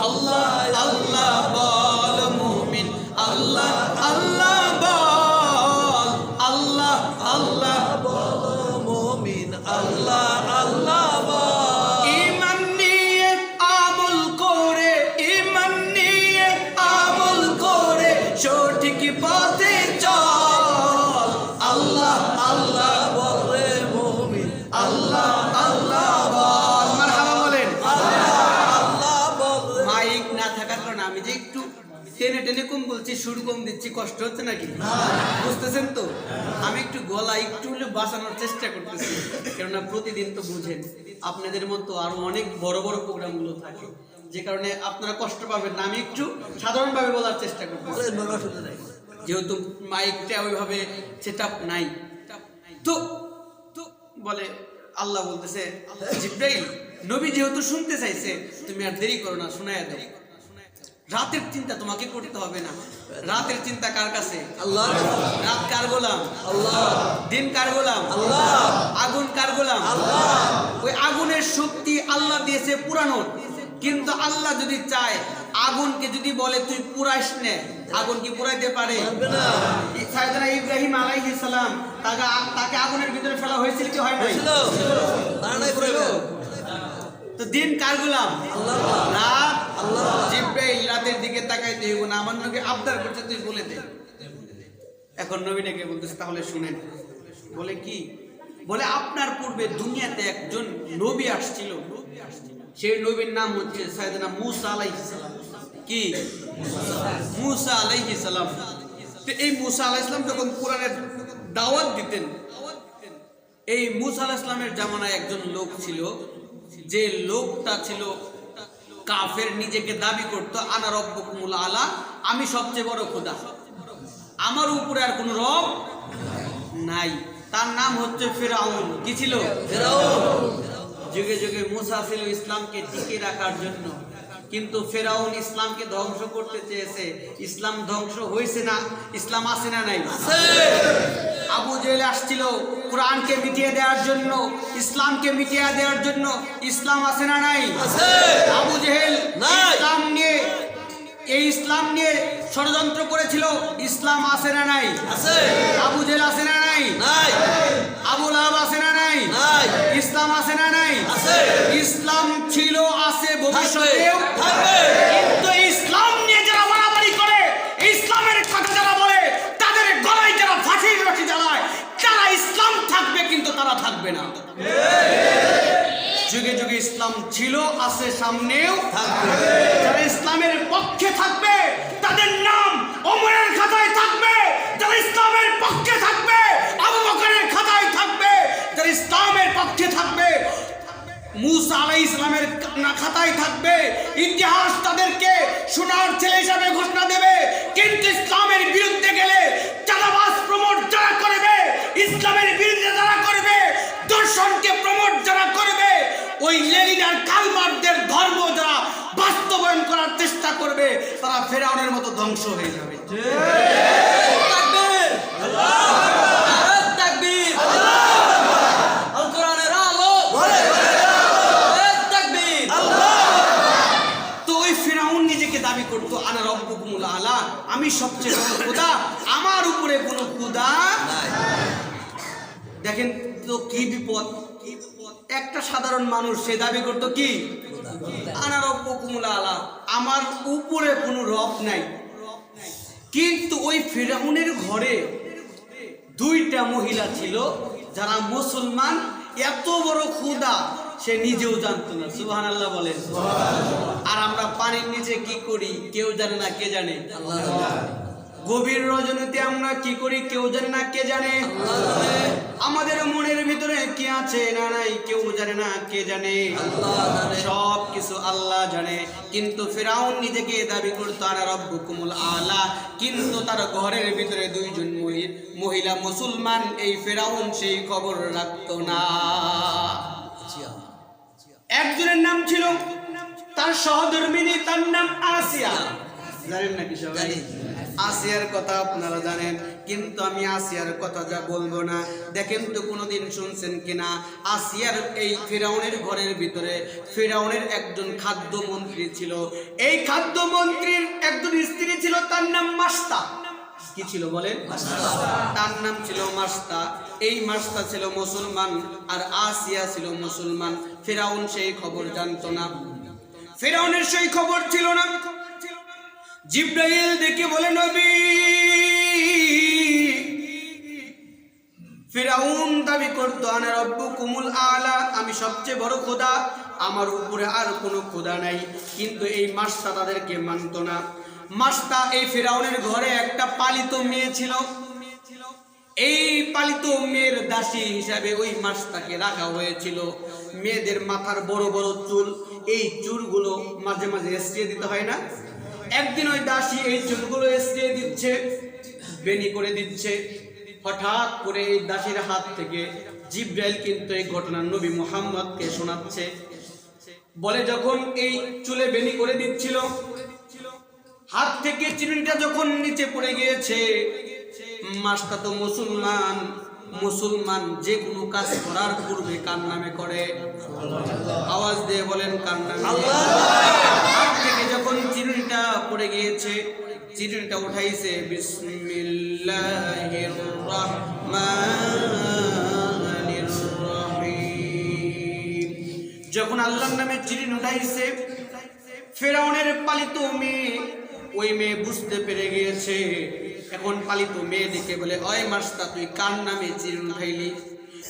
আল্লাহ আল্লাহ বল মুমিন, আল্লাহ আল্লাহ বল, আল্লাহ আল্লাহ বল মুমিন, আল্লাহ আল্লাহ বল। ঈমান নিয়ে আমল করে, ঈমান নিয়ে আমল করে সঠিক পথে চল, আল্লাহ আল্লাহ বল রে মুমিন, আল্লাহ আল্লাহ বল। মারহাবা বলেন আল্লাহ বল। মাইক না থাকার কারণে আমি যে একটু টেনে টেনে কম বলছি, সুর কম দিচ্ছি, কষ্ট হচ্ছে নাকি? বুঝতেছেন তো? আমি একটু গলা একটু হলে বাঁচানোর চেষ্টা করতেছি, কেননা প্রতিদিন তো বুঝেন আপনাদের মতো আরো অনেক বড় বড় প্রোগ্রামগুলো থাকে, যে কারণে আপনারা কষ্ট পাবেন না। আমি একটু সাধারণভাবে বলার চেষ্টা করতেছি, যেহেতু মাইকটা ওইভাবে সেট আপ নাই। তো বলে আল্লাহ বলতেছে জিবরাইল নবী যেহেতু শুনতে চাইছে, তুমি আর দেরি করো না, শোনায়া দাও। রাতের চিন্তা তোমাকে করতে হবে না। রাতের চিন্তা কার কাছে? আল্লাহ। রাত কার গোলাম? আল্লাহ। দিন কার গোলাম? আল্লাহ। আগুন কার গোলাম? আল্লাহ। ওই আগুনের শক্তি আল্লাহ দিয়েছে পুরানোর, কিন্তু আল্লাহ যদি চায় আগুনকে যদি বলে তুই পুরাইস নে, আগুন কি পুরাইতে পারে? সাইয়েদনা ইব্রাহিম আলাইহিস সালাম তাকে আগুনের ভিতরে ফেলা হয়েছিল কি হয় নাই? তো দিন কার গোলাম? আল্লাহ। রাত আল্লাহ। জিবরাইল রাতের দিকে তাকাইতে হইব না, আমার নবী আবদার করছে তুই বলে দে। এখন নবী ডেকে বলতেছে তাহলে শুনেন। বলে কি? বলে আপনার পূর্বে দুনিয়াতে একজন নবী আসছিল, সেই নবীর নাম হচ্ছে সাইয়েদনা মূসা আলাইহিস সালাম। কি? মূসা আলাইহিস সালাম। তো এই মূসা আলাইহিস সালাম যখন কোরআনের দাওয়াত দিতেন, এই মূসা আলাইহিস সালামের জামানায় একজন লোক ছিল, যে লোকটা ছিল কাফের, নিজেকে দাবি করত আনা রব্বুকুমুল আলা, আমি সবচেয়ে বড় খোদা, আমার উপরে আর কোনো রব নাই। তার নাম হচ্ছে ফিরআউন। কি ছিল? ফেরাউন। যুগে যুগে মুসা ছিল ইসলামকে টিকিয়ে রাখার জন্য, কিন্তু ফেরাউন ইসলামকে ধ্বংস করতে চেয়েছে। ইসলাম ধ্বংস হয়েছে না? ইসলাম আছে না নাই? আবু জেহেল আসছিল কোরআনকে মিটিয়ে দেওয়ার জন্য, ইসলামকে মিটিয়ে দেওয়ার জন্য। ইসলাম আছে না নাই? আবু জেহেল ইসলাম নিয়ে, এই ইসলাম নিয়ে ষড়যন্ত্র করেছিল। ইসলাম আছে না নাই? আবু জেহেল আছে না নাই? আবু লাহাব আছে না নাই? ইসলাম আছে না নাই? ইসলাম ছিল, আছে, ভবিষ্যতেও থাকবে। কিন্তু ইসলাম নিয়ে যারা মারামারি করে, ইসলামের কথা যারা বলে, তাদের গলায় যারা ফাঁসির রশি জ্বালায়, তারা ইসলাম থাকবে কিন্তু তারা থাকবে না। যুগে যুগে ইসলাম ছিল, আছে, সামনেও থাকবে। যারা ইসলামের পক্ষে থাকবে তাদের নাম ওমরের খাতায় থাকবে, যারা ইসলামের পক্ষে থাকবে আবু বকরের খাতায় থাকবে, যারা ইসলামের পক্ষে থাকবে মূসা আলাইহিস সালামের খাতায় থাকবে। ইতিহাস তাদেরকে সোনার ছেলে হিসাবে ঘোষণা দেবে। কিন্তু ইসলামের বিরুদ্ধে গেলে চাঁদাবাজ প্রমোট যারা করবে, ইসলামের বিরুদ্ধে যারা করবে, দর্শনকে প্রমোট যারা করবে, ওই লেনিন আর কার্ল মার্ক্সের ধর্ম যারা বাস্তবায়ন করার চেষ্টা করবে, তারা ফেরাউনের মতো ধ্বংস হয়ে যাবে। তাকবীর! নারে তাকবীর! আল কোরআনের আলো! নারে তাকবীর! তো ওই ফেরাউন নিজেকে দাবি করতো আনা রব্বুকুমুল আলা, আমি সবচেয়ে বড় খোদা, আমার উপরে কোনো খোদা নাই। দেখেন তো কি বিপদ! একটা সাধারণ মানুষ সে দাবি করতো কি? আনা রব্বুকুমুল আলা, আমার উপরে কোনো রব নাই। কিন্তু ওই ফিরআউনের ঘরে দুইটা মহিলা ছিল যারা মুসলমান। এত বড় খোদা সে নিজেও জানতো না। সুবহানাল্লাহ বলেন। আর আমরা পানির নিচে কি করি কেউ জানে না, কে জানে? গভীর রজনীতে আমরা কি করি কেউ জানে না, কে জানে? আমাদের মনের ভিতরে কি আছে না নাই কেউ জানে না, কে জানে? সব কিছু আল্লাহ জানে। কিন্তু ফিরআউন নিজেকে দাবি করতো আনা রব্বুকুমুল আলা, কিন্তু তার ঘরের ভিতরে দুইজন মহিলা মুসলমান। এই ফিরআউন সেই খবর রাখতো না। একজনের নাম ছিল তার সহধর্মিনী, তার নাম আসিয়া। জানেন নাকি সবাই? আসিয়ার কথা আপনারা জানেন, কিন্তু আমি আসিয়ার কথা যা বলবো না। দেখেন তো কোনোদিন শুনছেন কিনা আসিয়ার এই ফিরআউনের ঘরের ভিতরে ফিরআউনের একজন খাদ্যমন্ত্রী ছিল। এই খাদ্যমন্ত্রীর একজন স্ত্রী ছিল, তার নাম মাস্তা। কি ছিল বলেন? তার নাম ছিল মাস্তা। এই মাস্তা ছিল মুসলমান আর আসিয়া ছিল মুসলমান। ফিরআউন সেই খবর জানতো না, ফিরআউনের সেই খবর ছিল না। জিবরাইল দেখে বলে, নবী, ফিরআউন দাবি করতো আনা রব্বুকুমুল আলা, আমি সবচেয়ে বড় খোদা, আমার উপরে আর কোনো খোদা নাই। কিন্তু এই মাস্তা তাদেরকে মানতো না। মাস্তা, এই ফিরআউনের ঘরে একটা পালিত মেয়ে ছিল। এই পালিত মেয়ের দাসী হিসাবে ওই মাস্তাকে রাখা হয়েছিল। মেয়েদের মাথার বড় বড় চুল, এই চুলগুলো মাঝে মাঝে এসিয়ে দিতে হয় না? একদিন ওই দাসী এই চুলগুলো এসিয়ে দিচ্ছে, বেনি করে দিচ্ছে। হঠাৎ করে এই দাসীর হাত থেকে জিবরাইল কিন্তু এই ঘটনা নবী মুহাম্মদকে শোনাচ্ছে। বলে, যখন এই চুলে বেনি করে দিচ্ছিল, হাত থেকে চিরুনিটা যখন নিচে পড়ে গিয়েছে, মাস্তা তো মুসলমান, মুসলমান যে কোনো কাজ করার পূর্বে কার নামে করে? আওয়াজ দিয়ে বলেন, কার নামে? হাত থেকে যখন চিরুনিটা পড়ে গিয়েছে, চিরুনিটা উঠাইছে, বিসমিল্লাহির রাহমানির রহিম। যখন আল্লাহর নামে চিরুনি উঠাইছে, ফিরআউনের পালিত মেয়ে, ওই মেয়ে বুঝতে পেরে গিয়েছে। এখন পালিত মেয়ে দেখে বলে, ওই মাস্তা, তুই কার নামে চিরুনি উঠাইলি?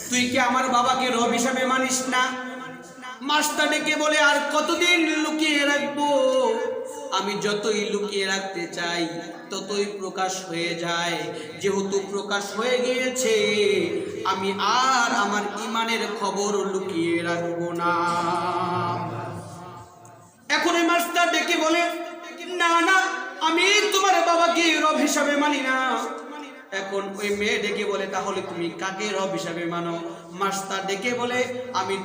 তুই কি আমার বাবাকে রব হিসাবে মানিস না? মাস্টার ডেকে বলে আর কতদিন লুকিয়ে রাখবো? আমি যতই লুকিয়ে রাখতে চাই ততই প্রকাশ হয়ে যায়। যেহেতু প্রকাশ হয়ে গিয়েছে, আমি আর আমার ইমানের খবর লুকিয়ে রাখবো না। এখন এই মাস্টার ডেকে বলে, না না, আমি তোমার বাবাকে রব হিসাবে মানি না। এখন ওই মেয়ে ডেকে বলে, তাহলে তুমি কাকে রব হিসাবে মানো? মাস্টার ডেকে বলে, আমি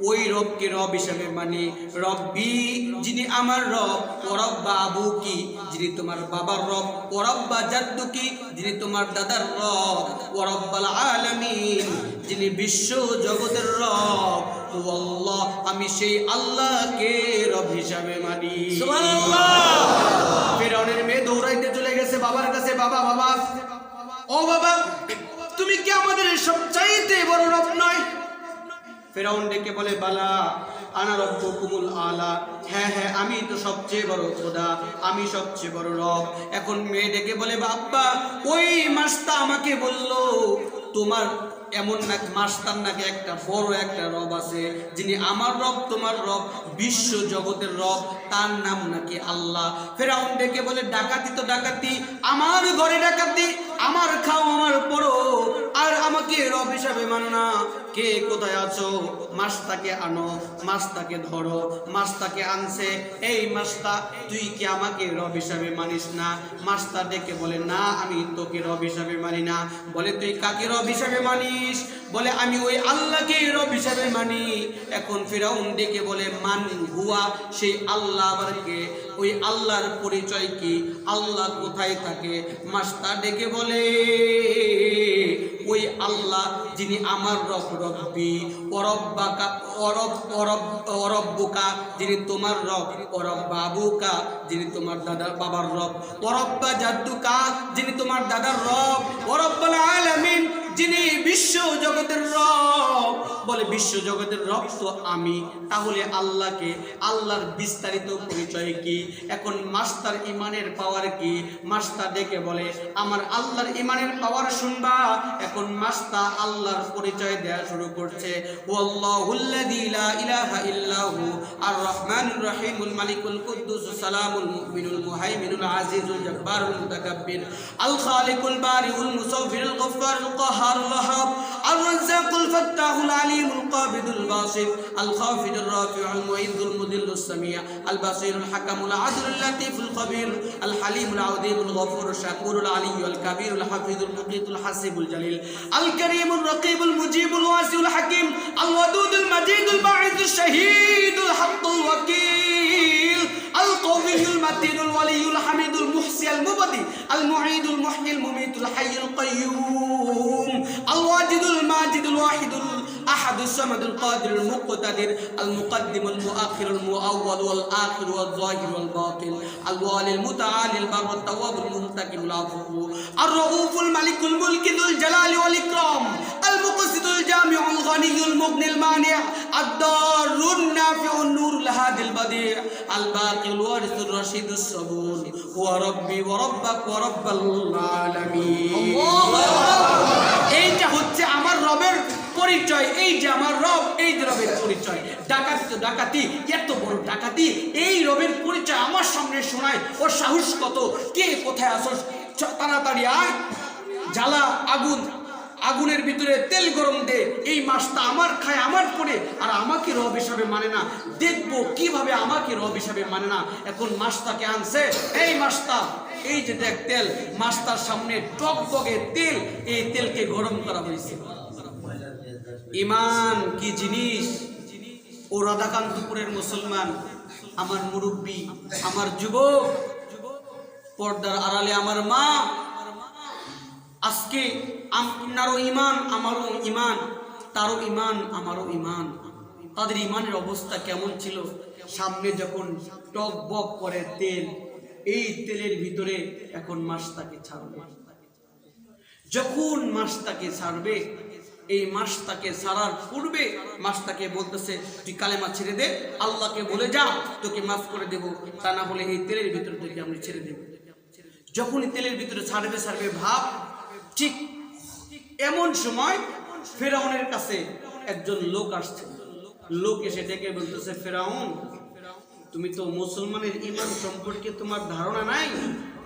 ওই রবকে রব হিসাবে মানি, রব্বি যিনি আমার রব, ওরব্বা আবু কি যিনি তোমার বাবার রব, ওরব্বা জাদ্দু কি যিনি তোমার দাদার রব, ওরব্বাল আলামিন যিনি বিশ্ব জগতের রব, ও আল্লাহ আমি সেই আল্লাহকে রব হিসাবে মানি। সুবহানাল্লাহ। ফিরআউনের মেয়ে দৌড়াইতে চলে গেছে বাবার কাছে, বাবা বাবা, ও বাবা, তুমি কি আমাদের সবচাইতে বড় রব নয়? ফিরআউন ডেকে বলে, বালা আনা রব্বুকুমুল আলা, হ্যাঁ হ্যাঁ আমি তো সবচেয়ে বড় খোদা, আমি সবচেয়ে বড় রব। এখন মেয়ে ডেকে বলে, বাবা ওই মাস্টার আমাকে বলল তোমার এমন নাকি মাস্টার নাকি একটা বড় একটা রব আছে, যিনি আমার রব তোমার রব, বিশ্ব জগতের রব, তার নাম নাকি আল্লাহ। ফিরআউন ডেকে বলে, ডাকাতি তো ডাকাতি, আমার ঘরে ডাকাতি, আমার খাও আমার পড়ো, আর আমাকে রব হিসাবে মানো না। কে কোথায় আছো? মাস্টারকে আনো, মাস্টারকে ধরো। মাস্টারকে আনছে, এই মাস্টার তুই কি আমাকে রব হিসাবে মানিস না? মাস্টার ডেকে বলে, না আমি তোকে রব হিসাবে মানি না। বলে, তুই কাকে রব হিসাবে মানিস? বলে, আমি ওই আল্লাহকে রব হিসাবে মানি। এখন ফিরআউন ডেকে বলে, মান হুয়া, সেই আল্লাহ আবার কে? ওই আল্লাহর পরিচয় কি? আল্লাহ কোথায় থাকে? মাস্টার ডেকে বলে, ওই আল্লাহ যিনি আমার রব, রব্বি ওরব্বাকা, অরব্বুকা যিনি তোমার রব, অরব্বাবুকা যিনি তোমার দাদার বাবার রব, অরব্বা জাদ্দুকা যিনি তোমার দাদার রব, অরব্বাল আলামিন যিনি বিশ্ব জগতের রব। বলে, বিশ্ব জগতের রব তো আমি, তাহলে আল্লাহকে, আল্লাহর বিস্তারিত পরিচয় কি? এখন মাস্টার ইমানের পাওয়ার কি? মাস্টার ডেকে বলে, আমার আল্লাহর ইমানের পাওয়ার শুনবা। এখন মাস্টার আল্লাহর পরিচয় দেয়া শুরু করছে, ওয়াল্লাহুল্লাযী লা ইলাহা ইল্লাহু আর রহমানুর রহিমুল মালিকুল কুদ্দুস সালামুল মুমিনুল মুহাইমিনুল আজিজুল জব্বারুল মুতাকাব্বির আল খালিকুল বারিউল মুসাওফিরুল গফফারুল কাহ্হারুল ওয়াহাব আর রাজ্জাকুল ফাত্তাহুল আলিমুল কাবিদুল বাসিত আল খাফিদুর রাফিউল মুঈদুল মুদিল্লুস সামিয়া আল বাসিরুল হাকামুল আদিলুল লাতীফুল খবীর আল হালিমুল আযীমুল গফুরুশ শাকুরুল আলিয়্যুল কাবীরুল হাফিজুল মুকিতুল হাসিবুল জালিল আল কারীমুর রকীবুল মুজিবুল ওয়াসিউল হাকীম আল ওয়াদুদুল মাজিদুল বাঈসুশ শাহীদুল হাক্কুল ওয়াকিল আল কওয়িয়ুল মাতিনুল ওয়ালিয়ুল হামিদুল মুহসিল মুবদি আল মুঈদুল মুহয়িল মুমীতুল হাইয়ুল কাইয়্যুম আল ওয়াজিদুল মাজিদুল ওয়াহিদুল আহাদুস সামাদুল কাদিরুল মুকতাদির আল মুকদ্দিমুল মুআখিরুল মুআওয়াল ওয়াল আখির ওয়াল যাহির ওয়াল বাতিন আল ওয়ালিল মুতাআলিল বাররুত তাওয়াবুল মুনতাকিমুল আফু আর রাউফুল মালিকুল মুলকিদুল জালালি ওয়াল ইকরাম আল মুকসিদুল জামিউল গনিয়ুল মুগনিল মানি' আদ-দারুন নাফিউন নূরুল হাদিল বাদি' আল বাকিল ওয়ারিসুর রাশিদুস সাবুন ওয়া রাব্বি ওয়া রাব্বাক ওয়া রাব্বাল আলামিন। এইটা হচ্ছে আমার রবের পরিচয়, এই যে আমার রব, এই যে রবের পরিচয়। ডাকাতি তো ডাকাতি, এত বড় ডাকাতি, এই রবের পরিচয় আমার সামনে শোনায়, ওর সাহস কত? কে কোথায় আসো, তাড়াতাড়ি আয়, জ্বালা আগুন, আগুনের ভিতরে তেল গরম দে। এই মাছটা আমার খায়, আমার পড়ে, আর আমাকে রব হিসাবে মানে না। দেখবো কিভাবে আমাকে রব হিসাবে মানে না। এখন মাছটাকে আনছে, এই মাছটা, এই যে দেখ তেল, মাছটার সামনে টকবগে তেল, এই তেলকে গরম করা হয়েছে। ইমান কি জিনিস? ও রাধাকান্তপুরের মুসলমান, আমার মুরব্বী, আমার যুবক, পর্দার আড়ালে আমার মা, আজকে আপনারও ইমান, আমারও ইমান, তারও ইমান, আমারও ইমান, তাদের ইমানের অবস্থা কেমন ছিল? সামনে যখন টকবক করে তেল, এই তেলের ভিতরে এখন মাছটাকে ছাড়বে। যখন মাছটাকে ছাড়বে, এই মাছটাকে ছাড়ার পূর্বে মাছটাকে বলতেছে, তুই কালেমা ছেড়ে দে, আল্লাহকে বলে যা, তোকে মাফ করে দেব, তা না হলে এই তেলের ভিতরে তোকে আমি ছেড়ে দেব। যখনই তেলের ভিতরে ছাড়বে ভাব, ঠিক এমন সময় ফেরাউনের কাছে একজন লোক আসছে। লোক এসে ডেকে বলতেছে, ফেরাউন তুমি তো মুসলমানের ঈমান সম্পর্কে তোমার ধারণা নাই।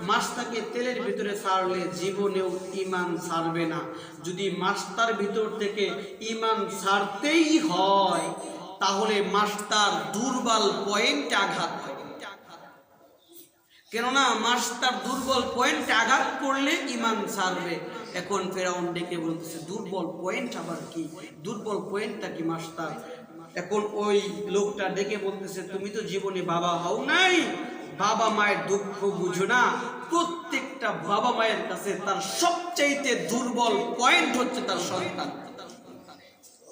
মাছটাকে তেলের ভিতরে ছাড়লে জীবনেও ঈমান ছাড়বে না। যদি মাছটার ভিতর থেকে ঈমান ছাড়তেই হয় তাহলে মাছটার দুর্বল পয়েন্টে আঘাত করে, কেননা মাছটার দুর্বল পয়েন্টে আঘাত করলে ঈমান ছাড়বে। এখন ফেরাউন ডেকে বলতেছে, দুর্বল পয়েন্ট আবার কি? দুর্বল পয়েন্টটা কি মাছটার? এখন ওই লোকটা ডেকে বলতেছে, তুমি তো জীবনে বাবা হও নাই, বাবা মায়ের দুঃখ বুঝো না। প্রত্যেকটা বাবা মায়ের কাছে তার সবচাইতে দুর্বল পয়েন্ট হচ্ছে তার সন্তান।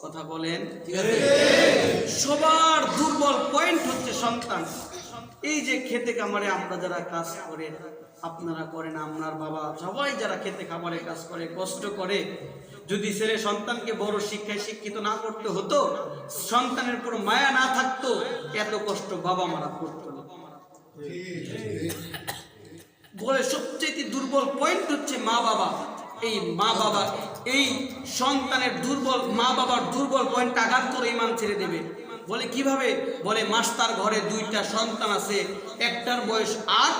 কথা বলেন, সবার দুর্বল পয়েন্ট হচ্ছে সন্তান। এই যে খেতে খামারে আমরা যারা কাজ করে, আপনারা করেন, আপনার বাবা সবাই যারা খেতে খামারে কাজ করে, কষ্ট করে, যদি ছেলে সন্তানকে বড় শিক্ষায় শিক্ষিত না করতে হতো, সন্তানের উপর মায়া না থাকতো, এত কষ্ট বাবা মারা করতো না। বলে সবচেয়ে দুর্বল পয়েন্ট হচ্ছে মা বাবা। এই মা বাবা, এই সন্তানের দুর্বল মা বাবার দুর্বল পয়েন্ট আঘাত করে ঈমান ছেড়ে দেবে। বলে কিভাবে? বলে মাস্টার ঘরে দুইটা সন্তান আছে, একটার বয়স 8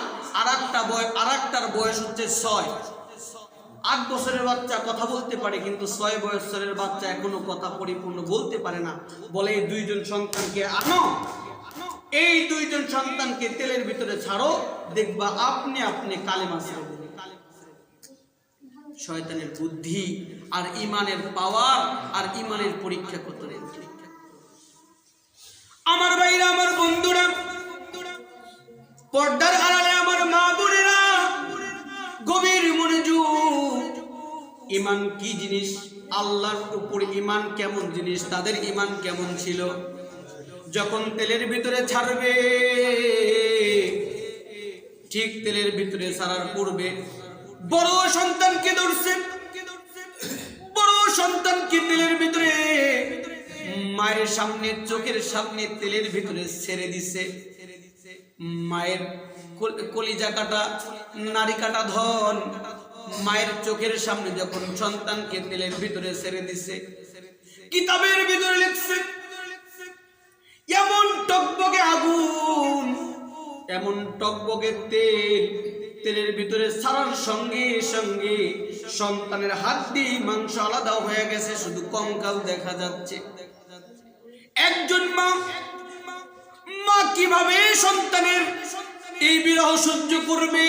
আর একটার বয়স হচ্ছে 6। 8 বছরের বাচ্চা কথা বলতে পারে, কিন্তু 6 বছরের বাচ্চা এখনো কথা পরিপূর্ণ বলতে পারে না। বলে এই দুইজন সন্তানকে আনো, এই দুইজন সন্তানকে তেলের ভিতরে ছাড়ো, দেখবা আপনি আপনি কালেমা ছেড়ে দেবে। শয়তানের বুদ্ধি আর ঈমানের পাওয়ার আর ঈমানের পরীক্ষা কত রে আমার ভাইরা, আমার বন্ধুরা, পর্দার আড়ালে আমার মা বোনেরা, গভীর মনোযোগ। ঈমান কি জিনিস, আল্লাহর উপর ঈমান কেমন জিনিস, তাদের ঈমান কেমন ছিল। যখন তেলের ভিতরে ছাড়বে, ঠিক তেলের ভিতরে ছাড়ার পূর্বে বড় সন্তানকে ধরছে, বড় সন্তানকে তেলের ভিতরে মায়ের সামনে, চোখের সামনে তেলের ভিতরে ছেড়ে দিছে। মায়ের কলিজা কাটা, নারী কাটা ধন মায়ের চোখের সামনে যখন সন্তানকে তেলের ভিতরে ছেড়ে দিছে, কিতাবের ভিতরে লিখছে এমন টকবকে আগুন, এমন টকবকে তেল, তেলের ভিতরে ছাড়ার সঙ্গে সঙ্গে সন্তানের হাড্ডি মাংস আলাদা হয়ে গেছে, শুধু কঙ্কাল দেখা যাচ্ছে। একজন মা কিভাবে সন্তানের এই বিরহ সহ্য করবে?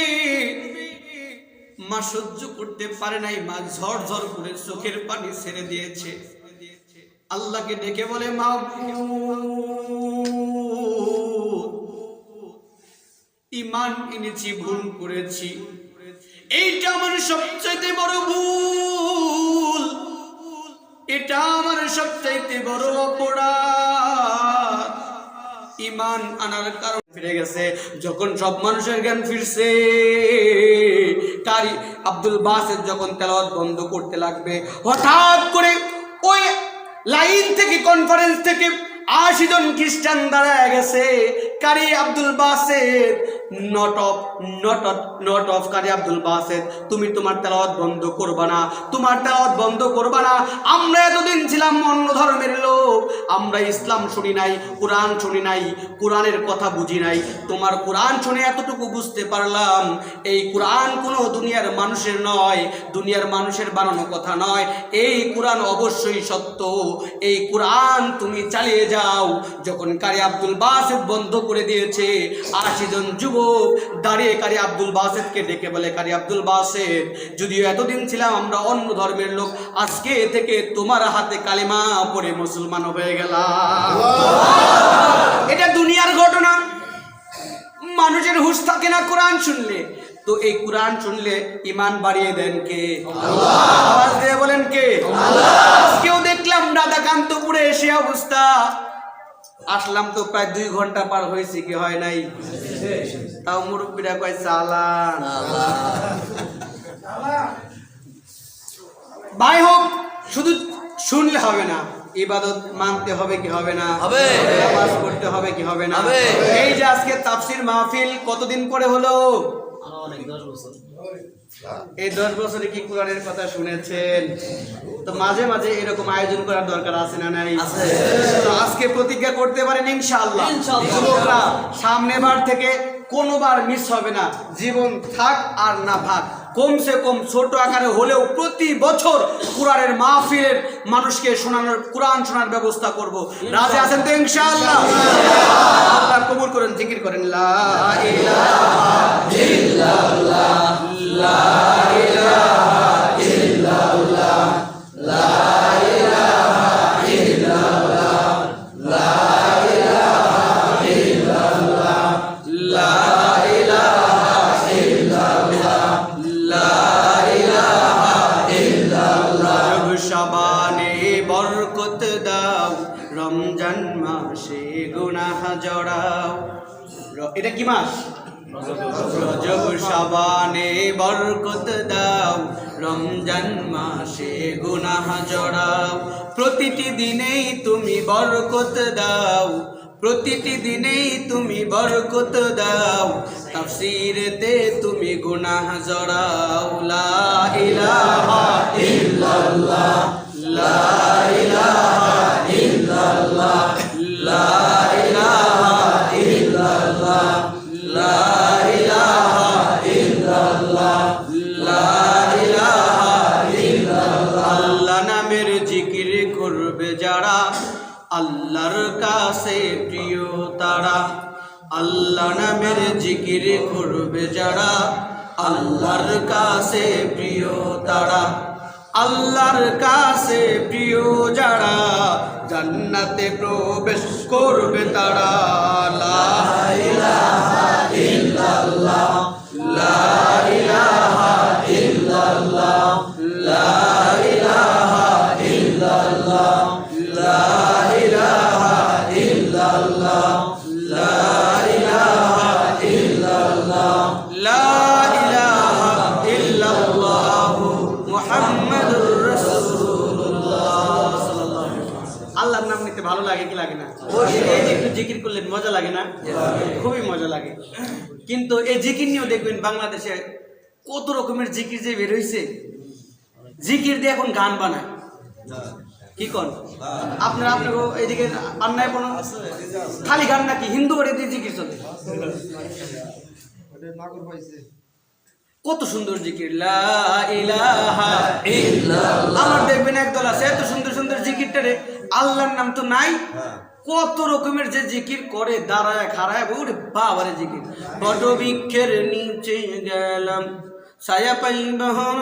মা সহ্য করতে পারে নাই, মা ঝরঝর করে চোখের পানি ছেড়ে দিয়েছে। আল্লাহকে ডেকে বলে, মা ঈমান এনেছি, ভুল করেছি, এইটা আমার সবচাইতে বড় ভুল, এটা আমার সবচাইতে বড় অপরাধ। ঈমান আনার কারণ ফিরে গেছে। যখন সব মানুষের জ্ঞান ফিরছে, কারি আব্দুল বাসেত যখন তেলাওয়াত বন্ধ করতে লাগবে, হঠাৎ করে ওই লাইন থেকে, কনফারেন্স থেকে 80 জন খ্রিস্টান দাঁড়ায় গেছে। কারি আব্দুল বাসেত, নট অফ কারি আব্দুল বাসেত, তুমি তোমার তেলাওয়াত বন্ধ করবা না, তোমার তেলাওয়াত বন্ধ করবা না। আমরা এতদিন ছিলাম অন্য ধর্মের লোক, আমরা ইসলাম শুনি নাই, কোরআন শুনি নাই, কোরআনের কথা বুঝি নাই। তোমার কোরআন শুনে এতটুকু বুঝতে পারলাম, এই কোরআন কোনো দুনিয়ার মানুষের নয়, দুনিয়ার মানুষের বানানো কথা নয়, এই কোরআন অবশ্যই সত্য, এই কোরআন তুমি চালিয়ে যাও। যখন কারি আব্দুল বাসেত বন্ধ করে দিয়েছে, 80 জন যুবক দাঁড়িয়ে কারি আব্দুল বাসেতকে ডেকে বলে, কারি আব্দুল বাসেত, যদিও এতদিন ছিলাম আমরা অন্য ধর্মের লোক, আজকে থেকে তোমার হাতে কালিমা পড়ে মুসলমান হয়ে গেলাম। এটা দুনিয়ার ঘটনা, মানুষের হুঁশ থাকে না কোরআন শুনলে। তো এই কোরআন শুনলে ঈমান বাড়িয়ে দেন কে? আল্লাহ। আওয়াজ দিয়ে বলেন কে? আল্লাহ। আজকেও দেখলাম রাধাকান্তপুরে এসে অবস্থা, আসলাম তো প্রায় 2 ঘন্টা পার হয়েছে, কি হয় নাই? তাও মুরব্বীরা কয় চালান। ভাই হোক, শুধু শুনলে হবে না, ইবাদত মানতে হবে কি হবে না? হবে। নামাজ পড়তে হবে কি হবে না? হবে। এই যে আজকে তাফসীর মাহফিল কতদিন পরে হলো? অনেক 10 বছর। এই 10 বছরে কি কোরআনের কথা শুনেছেন? তো মাঝে মাঝে এরকম আয়োজন করার দরকার আছে না নাই? আছে। তো আজকে প্রতিজ্ঞা করতে পারেন ইনশাআল্লাহ। ইনশাআল্লাহ। যুবকরা সামনেবার থেকে কোনোবার মিস হবে না, জীবন থাক আর না থাক কমসে কম ছোট আকারে হলেও প্রতি বছর কোরআনের মাহফিলের মানুষকে শোনানোর কোরআন শোনার ব্যবস্থা করব। রাজি আছেন তো ইনশাআল্লাহ? আল্লাহ কবুল করেন, জিকির করেন লা ইলাহা ইল্লাল্লাহ লা ইলাহা ইল্লাল্লাহ লা ইলাহা ইল্লাল্লাহ লা ইলাহা ইল্লাল্লাহ লা ইলাহা ইল্লাল্লাহ লা ইলাহা ইল্লাল্লাহ। শাবানে বরকত দাও, রমজান মাসে গুনাহ জড়াও। এটা কি মাস? রজব। শাবানে বরকত দাও, রমজান মাসে গুনাহ জড়াও। প্রতিটি দিনেই তুমি বরকত দাও, প্রতিটি দিনেই তুমি বরকত দাও। তাফসীরেতে তুমি গুনাহ জড়াও। লা ইলাহা ইল্লাল্লাহ লা ইলাহা ইল্লাল্লাহ লা ইলাহা ইল্লাল্লাহ লা ইলাহা ইল্লাল্লাহ লা ইলাহা ইল্লাল্লাহ। আল্লাহ নামের জিকির করবে যারা, আল্লাহর কাছে প্রিয় তারা। আল্লাহ নামের জিকির করবে যারা, আল্লাহর কাছে প্রিয় তারা। আল্লাহর কাছে প্রিয় যারা, জান্নাতে প্রবেশ করবে তারা। লা ইলাহা ইল্লাল্লাহ লা ইলাহা ইল্লাল্লাহ লা ইলাহা ইল্লাল্লাহ লা ইলাহা ইল্লাল্লাহ লা ইলাহা ইল্লাল্লাহ লা ইলাহা ইল্লাল্লাহ মুহাম্মাদুর রাসূলুল্লাহ সাল্লাল্লাহু আলাইহি ওয়াসাল্লাম। আল্লাহর নাম নিতে ভালো লাগে কি লাগে না? এই যে একটু জিকির করলে মজা লাগে না? খুবই মজা লাগে। কিন্তু এই জিকির নিয়েও দেখবেন বাংলাদেশে কত রকমের জিকির যে বের হইছে। জিকির দিয়ে এখন গান বানায়। কি কোন আপনার এইদিকে বান্নায় কোনো খালি গান নাকি? হিন্দু বাড়িতে জিকির চলে। কত সুন্দর জিকির, লা ইলাহা ইল্লাল্লাহ। আমার দেখবেন একদল আছে এত সুন্দর সুন্দর জিকিরটা রে, আল্লাহর নাম তো নাই। কত রকমের যে জিকির করে, দাঁড়ায় খাড়ায়, ওরে বাবারে জিকির। বট বৃক্ষের নিচে গেলাম, ছায়া পাই বাহন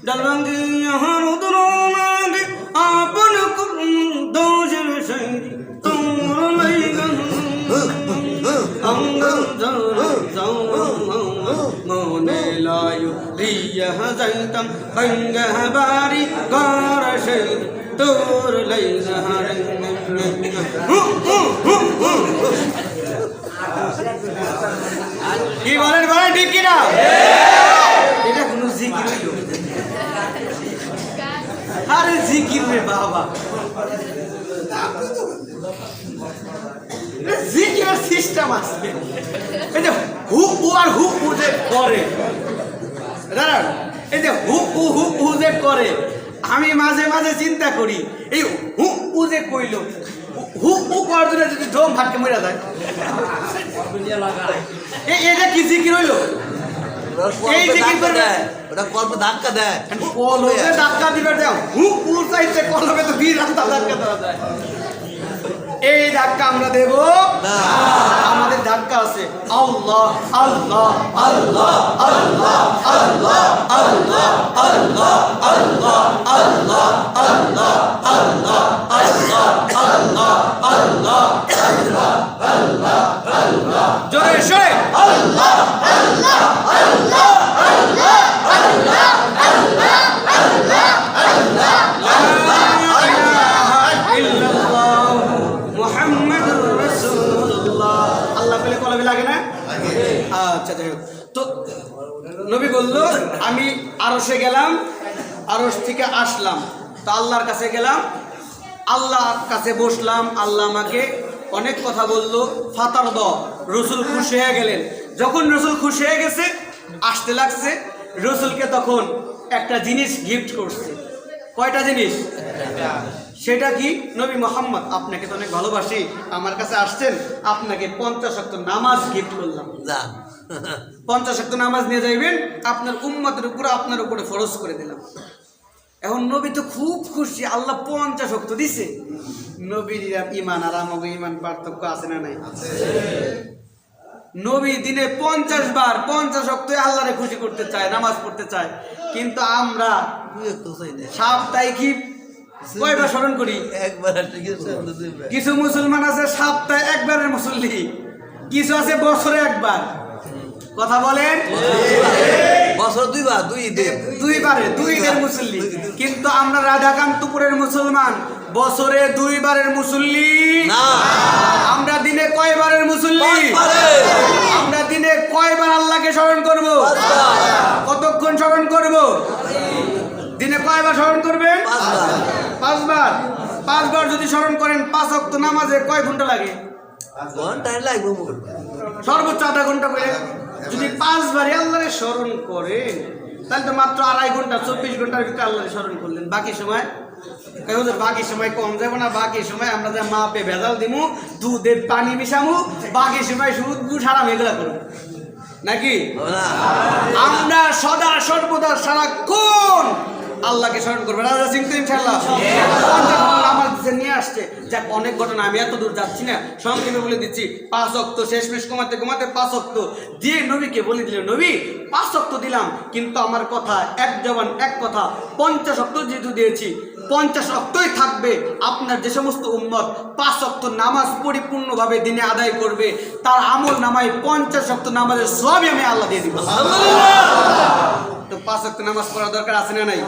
ডাল ভাঙ্গি আহার উদরনাগে, আপন করুন দোষের সঙ্গে তোমরা লাইগান অঙ্গ মনে লায়ু রিয়া যাইতাম ভাঙ্গা বাড়ি ঘর সেই তোর লাইগা। কি বলেন বলেন ঠিক কিনা? এটা কোনো জিকির হইল? আরে জিকির রে বাবা, জিকিরের সিস্টেম আছে। এই যে হু উ আর হু উ যে করে, এই যে হু উ যে করে, আমি মাঝে মাঝে চিন্তা করি এই হু উ যে কইল, হু উ করার জন্য যদি দম ফাটকে মরে যায়, এটা কি জিকির হইল? এই জিকির করবে ওটা কল্প ধাক্কা দেয়, কলবে ধাক্কা দিবে দাও। হু উ চাইছে কলবে তো 2 রাস্তা ধাক্কা দেওয়া যায়। এই ধাক্কা আমরা দেব না। আমাদের ধাক্কা আছে আল্লাহ আল্লাহ আল্লাহ আল্লাহ আল্লাহ আল্লাহ আল্লাহ আল্লাহ আল্লাহ আল্লাহ আল্লাহ আল্লাহ আল্লাহ আল্লাহ আল্লাহ আল্লাহ আল্লাহ। জোরে সরে আল্লাহ আল্লাহ আল্লাহ আল্লাহ আল্লাহ আল্লাহ আল্লাহ আল্লাহ লা ইলাহা ইল্লাল্লাহ মুহাম্মাদুর রাসূলুল্লাহ। আল্লাহ বলে কলবে লাগে না? আচ্ছা যাই হোক। তো নবী বলল আমি আরশে গেলাম, আরশ থেকে আসলাম, তো আল্লাহর কাছে গেলাম, আল্লাহর কাছে বসলাম। আল্লাহ আমাকে অনেক কথা বলল। ফাতার দ রসুল খুশি হয়ে গেলেন। যখন রসুল খুশি হয়ে গেছে, আসতে লাগছে, রসুলকে তখন একটা জিনিস গিফট করছে। কয়টা জিনিস? সেটা কি? নবী মোহাম্মদ, আপনাকে তো অনেক ভালোবাসি, আমার কাছে আসছেন, আপনাকে 50 ওয়াক্ত নামাজ গিফট করলাম। যা 50 ওয়াক্ত নামাজ নিয়ে যাইবেন, আপনার উম্মতের উপরে, আপনার উপরে ফরজ করে দিলাম। এখন নবী তো খুব খুশি, আল্লাহ 50 ওয়াক্ত দিছে। নবীর ইমান আর আমাদের ইমান পার্থক্য আছে না নাই? নবী দিনে 50 বার 50 ওয়াক্ত আল্লাহরে খুশি করতে চায়, নামাজ পড়তে চায়। কিন্তু আমরা তুই একটু চাই না সাপ্তাহিক কয়বার স্মরণ করি? একবার ঠিক আছে দুইবার কিছু মুসলমান আছে সপ্তাহে একবারের মুসল্লি, কিছু আছে বছরে একবার। কথা বলেন, বছর দুইবার দুই দিন দুইবারে, দুই ঈদের মুসল্লি। কিন্তু আমরা রাধাকান্তপুরের মুসলমান, বছরে 2 বারের মুসল্লি না। আমরা দিনে কয়বারের মুসল্লি? 5 বারের। আমরা দিনে কয়বার আল্লাহকে স্মরণ করব? 5 বার। কতক্ষণ স্মরণ করব? দিনে কয়বার স্মরণ করবেন? 5 বার। 5 বার। 5 বার যদি স্মরণ করেন, 5 ওয়াক্ত নামাজে কয় ঘন্টা লাগে? ঘন্টায় লাগবে মোট সর্বোচ্চ আধা ঘন্টা করে। যদি 5 বারে আল্লাহরে স্মরণ করেন, তাহলে তো মাত্র 2.5 ঘন্টা, 24 ঘন্টার ভিতরে আল্লাহরে স্মরণ করলেন। বাকি সময় বাকি সময় কম যাবো না? বাকি সময় আমরা যে মাপে ভেজাল দিমু, দুধে পানি মিশামু, বাকি সময় সুদ গুড় হারাম এগুলা করবো নাকি? না আমরা সদা সর্বদা সারাক্ষণ আল্লাহকে স্মরণ করবো। রাজা সিং তো ইনশাল্লাহ আমার কাছে নিয়ে আসছে। যাক, অনেক ঘটনা, আমি এত দূর যাচ্ছি না, সংক্ষেপে বলে দিচ্ছি। 5 ওয়াক্ত শেষমেশ কমাতে কমাতে 5 ওয়াক্ত দিয়ে নবীকে বলে দিলেন, নবী 5 ওয়াক্ত দিলাম, কিন্তু আমার কথা এক জবান এক কথা, 50 ওয়াক্ত যেহেতু দিয়েছি, 50 ওয়াক্তই থাকবে। আপনার যে সমস্ত উম্মত 5 ওয়াক্ত নামাজ পরিপূর্ণভাবে দিনে আদায় করবে, তার আমল নামায় 50 ওয়াক্ত নামাজের সবই আমি আল্লাহ দিয়ে দিব। তো 5 ওয়াক্ত নামাজ পড়া দরকার আছে না নাই?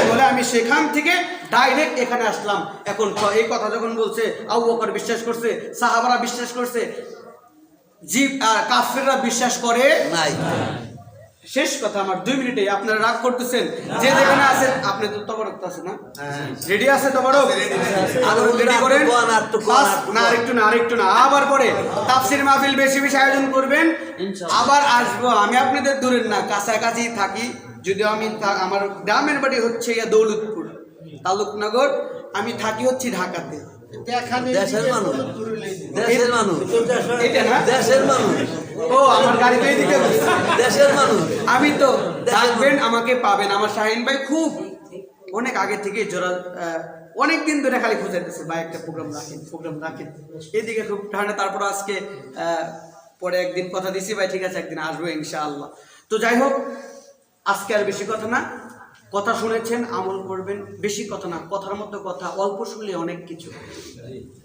বলে আমি সেখান থেকে ডাইরেক্ট এখানে আসলাম। এখন এই কথা যখন বলছে, আবু বকর বিশ্বাস করছে, সাহাবারা বিশ্বাস করছে, কাফেররা বিশ্বাস করে নাই। শেষ কথা আমার 2 মিনিটে, আপনারা রাগ করতেছেন, যে যেখানে আছেন, আপনি তো তবরক আছেন না? রেডি আছে তবরক? রেডি করেন। আরেকটু না, আবার পরে তাফসীর মাহফিল বেশি বেশি আয়োজন করবেন। আবার আসবো, আমি আপনাদের দূরের না, কাছাকাছি থাকি। যদিও আমি আমার গ্রামের বাড়ি হচ্ছে দৌলতপুর, তালুকনগর, আমি থাকি হচ্ছে ঢাকাতে। দেশের মানুষ, দেশের মানুষ, এটা না দেশের মানুষ। ও আমার গাড়িতে এদিকে দেশের মানুষ। আমি তো দেখবেন, আমাকে পাবেন। আমার শাহিন ভাই খুব অনেক আগে থেকে জোড়া, অনেক দিন ধরে খালি খুঁজাইতেছে, ভাই একটা প্রোগ্রাম রাখেন এদিকে, খুব ঠান্ডা। তারপর আজকে পরে একদিন কথা দিছি, ভাই ঠিক আছে একদিন আসবো ইনশাআল্লাহ। তো যাই হোক, আজকে আর বেশি কথা না, কথা শুনেছেন, আমল করবেন। বেশি কথা না, কথার মতো কথা, অল্প শুনলে অনেক কিছু।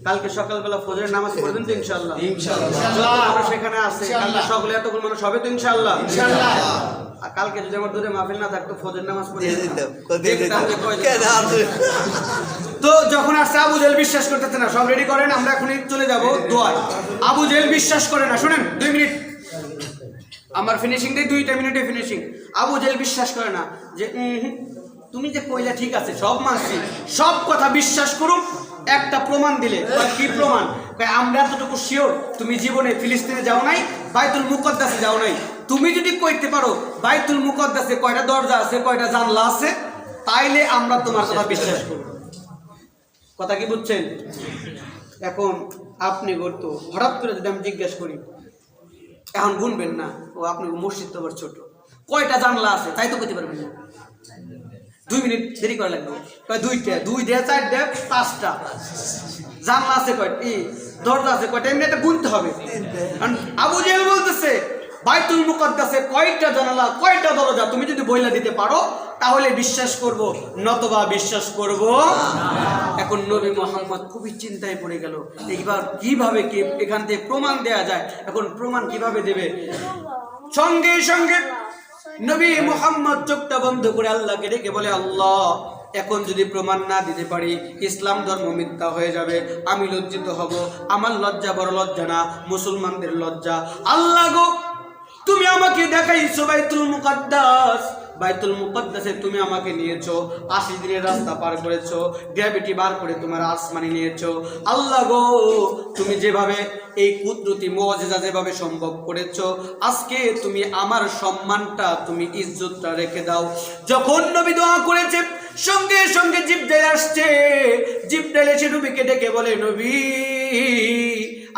কালকে সকালবেলা ফজরের নামাজ পড়বেন তো ইনশাআল্লাহ? ইনশাআল্লাহ। সেখানে আছে কালকে সকলে, এতগুলো মানুষ হবে তো ইনশাআল্লাহ? ইনশাআল্লাহ। আর কালকে যদি আমার দূরে মাহফিল না থাকতো, ফজরের নামাজ পড়ে দেখতাম যে তো যখন আসছে আবু জেহেল বিশ্বাস করতেছে না, সব রেডি করেন, আমরা এখনই চলে যাব দোয়ায়। আবু জেহেল বিশ্বাস করে না, শুনেন 2 মিনিট আমার ফিনিশিং দেই, 2টা মিনিটে ফিনিশিং। আবু জেহেল বিশ্বাস করে না যে তুমি যে কইলা ঠিক আছে, সব মানছি, সব কথা বিশ্বাস করুন, একটা প্রমাণ দিলে। কি প্রমাণ? আমরা এতটুকু শিওর, তুমি জীবনে ফিলিস্তিনে যাও নাই, বাইতুল মুকদ্দাসে যাও নাই। তুমি যদি কইতে পারো বাইতুল মুকদ্দাসে কয়টা দরজা আছে, কয়টা জানলা আছে, তাইলে আমরা তোমার কথা বিশ্বাস করব। কথা কি বুঝছেন? এখন আপনি করতো হঠাৎ করে যদি আমি জিজ্ঞেস করি, এখন গুনবেন না, ও আপনার মসজিদ তো আবার ছোট, কয়টা জানলা আছে, তাই তো কইতে পারবেন না। 2 মিনিট দেরি করা লাগবে। 2টা, 2 4 5টা জানলা আছে কয়টা, দরজা আছে কয়টা, এমনি একটা গুনতে হবে। আবু জেহেল বলতেছে বাইতুল মুকদ্দাসে কয়টা জানালা, কয়টা দরজা, তুমি যদি বইলা দিতে পারো তাহলে বিশ্বাস করব, নতবা বিশ্বাস করব। এখন নবী মুহাম্মদ খুবই চিন্তায় পড়ে গেল, এইবার কিভাবে কি এখান থেকে প্রমাণ দেয়া যায়। এখন প্রমাণ কিভাবে দেবে? সঙ্গে সঙ্গে নবী মুহাম্মদ চোখটা বন্ধ করে আল্লাহকে ডেকে বলে, আল্লাহ এখন যদি প্রমাণ না দিতে পারি, ইসলাম ধর্ম মিথ্যা হয়ে যাবে, আমি লজ্জিত হব। আমার লজ্জা বড় লজ্জা না, মুসলমানদের লজ্জা। আল্লাহ গো, তুমি আমাকে দেখাইছো বাইতুল মুকদ্দাস, বাইতুল মুকদ্দাসে তুমি আমাকে নিয়েছো, 80 দিনের রাস্তা পার করেছো, গ্র্যাভিটি বার করে তোমার আসমানে নিয়েছো। আল্লাহ গো, তুমি যেভাবে এই কুদরতি মুআজিজা যেভাবে সম্ভব করেছো, আজকে তুমি আমার সম্মানটা, তুমি ইজ্জতটা রেখে দাও। যখন নবী দোয়া করেছে, সঙ্গে সঙ্গে জিবরাইল আসছে। জিবরাইল এসে নবীকে ডেকে বলে, নবী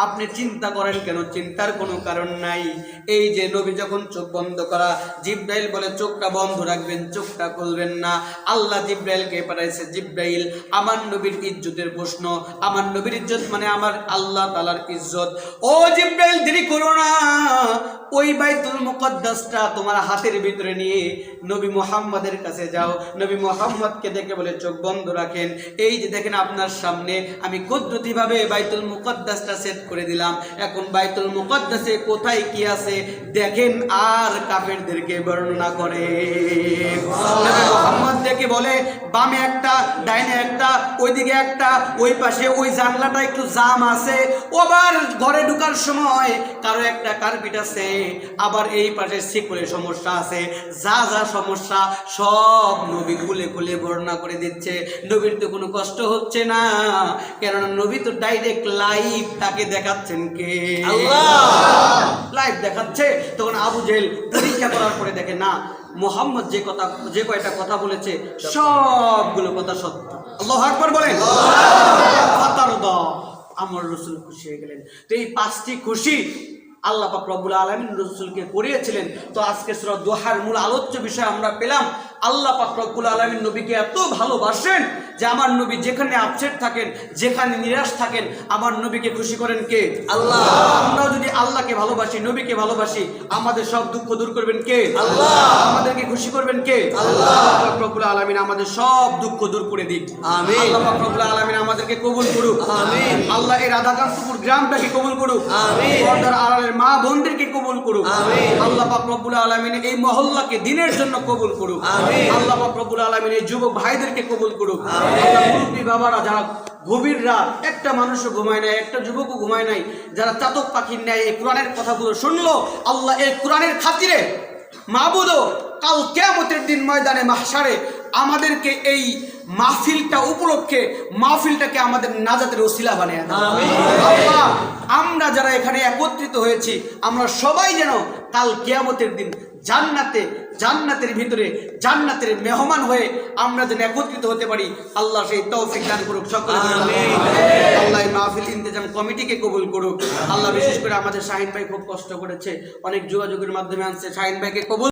আপনি চিন্তা করেন কেন? চিন্তার কোনো কারণ নাই। এই যে নবী যখন চোখ বন্ধ করা, জিবরাইল বলে চোখটা বন্ধ রাখবেন, চোখটা খুলবেন না। আল্লাহ জিবরাইলকে পাঠাইছে, জিবরাইল আমার নবীর ইজ্জতের প্রশ্ন, আমার নবীর ইজ্জত মানে আমার আল্লাহ তাআলার ইজ্জত। ও জিবরাইল দেরি করো না, ওই বাইতুল মুকদ্দাসটা তোমার হাতের ভিতরে নিয়ে নবী মুহাম্মাদের কাছে যাও। নবী মুহাম্মদকে দেখে বলে চোখ বন্ধ রাখেন। এই যে দেখেন আপনার সামনে আমি কুদরতিভাবে বাইতুল মুকদ্দাসটা সেট করে দিলাম। এখন বাইতুল মুকদ্দাসে কোথায় কি আছে দেখেন, আর কাফেরদেরকে বর্ণনা করে। নবী মুহাম্মদ দেখে বলে বামে একটা, ডাইনে একটা, ওইদিকে একটা, ওই পাশে ওই জানলাটা একটু জাম আছে, আবার ঘরে ঢোকার সময় কারো একটা কার্পেট আছে, আবার এই পাশে সিকুরের সমস্যা আছে। যা যা সমস্যা সব নবী খুলে খুলে বর্ণনা করে দিচ্ছে। নবীর তো কোনো কষ্ট হচ্ছে না, কেননা নবী তো ডাইরেক্ট লাইভ তাকে দেখাচ্ছেন কে? আল্লাহ লাইভ দেখাচ্ছে। তখন আবু জেহেল পরীক্ষা করার পরে দেখে না, মুহাম্মদ যে কয়টা কথা বলেছে সবগুলো কথা সত্য। আল্লাহু আকবার বলেন। ফাতারদা, আমার রাসূল খুশি হয়ে গেলেন। তো এই 5টি খুশি আল্লাহ পাক রব্বুল আলামিন রাসূলকে করিয়েছিলেন। তো আজকে সূরা দোহার মূল আলোচ্য বিষয় আমরা পেলাম, আল্লাহ পাক রব্বুল আলামিন নবীকে এত ভালোবাসেন যে আমার নবী যেখানে আপসেট থাকেন, যেখানে নিরাশ থাকেন, আমার নবীকে খুশি করেন কে? আল্লাহ। আমরাও যদি আল্লাহকে ভালোবাসি, নবীকে ভালোবাসি, আমাদের সব দুঃখ দূর করবেন কে? আল্লাহ। আমাদেরকে খুশি করবেন কে? আল্লাহ। আল্লাহ পাক রব্বুল আলামিন আমাদের সব দুঃখ দূর করে দিক। আমিন। আল্লাহ পাক রব্বুল আলামিন আমাদেরকে কবুল করুক। আমিন। আল্লাহ এই রাধাকান্তপুর গ্রামটাকে কবুল করুক। আমিন। পর্দার আড়ালের মা বোনদেরকে কবুল করুক। আমিন। আল্লাহ পাক রব্বুল আলামিন এই মহল্লাকে দ্বীনের জন্য কবুল করুক। আমিন। আল্লাহ পাক রব্বুল আলামিন এই যুবক ভাইদেরকে কবুল করুক। আল্লাহ মুরব্বি বাবারা যারা গভীর রাত, একটা মানুষও ঘুমায় নাই, একটা যুবকও ঘুমায় নাই, যারা চাতক পাখির ন্যায় এই কোরআনের কথাগুলো শুনলো, আল্লাহ এই কোরআনের খাতিরে মাবুদও কাল কিয়ামতের দিন ময়দানে মাহশারে আমাদেরকে এই মাহফিলটা উপলক্ষে, মাহফিলটাকে আমাদের নাজাতের ওসিলা বানিয়ে দাও। আল্লাহ আমরা যারা এখানে একত্রিত হয়েছি, আমরা সবাই যেন কাল কিয়ামতের দিন জান্নাতের ভিতরে জান্নাতের মেহমান হয়ে আমরা যেন একত্রিত হতে পারি। আল্লাহ সেই তৌফিক দান করুক সকলে। আল্লাহ এই মাহফিল ইন্তেজাম কমিটিকে কবুল করুক। আল্লাহ বিশেষ করে আমাদের শাহিন ভাই খুব কষ্ট করেছে, অনেক যোগাযোগের মাধ্যমে আনছে, শাহিন ভাইকে কবুল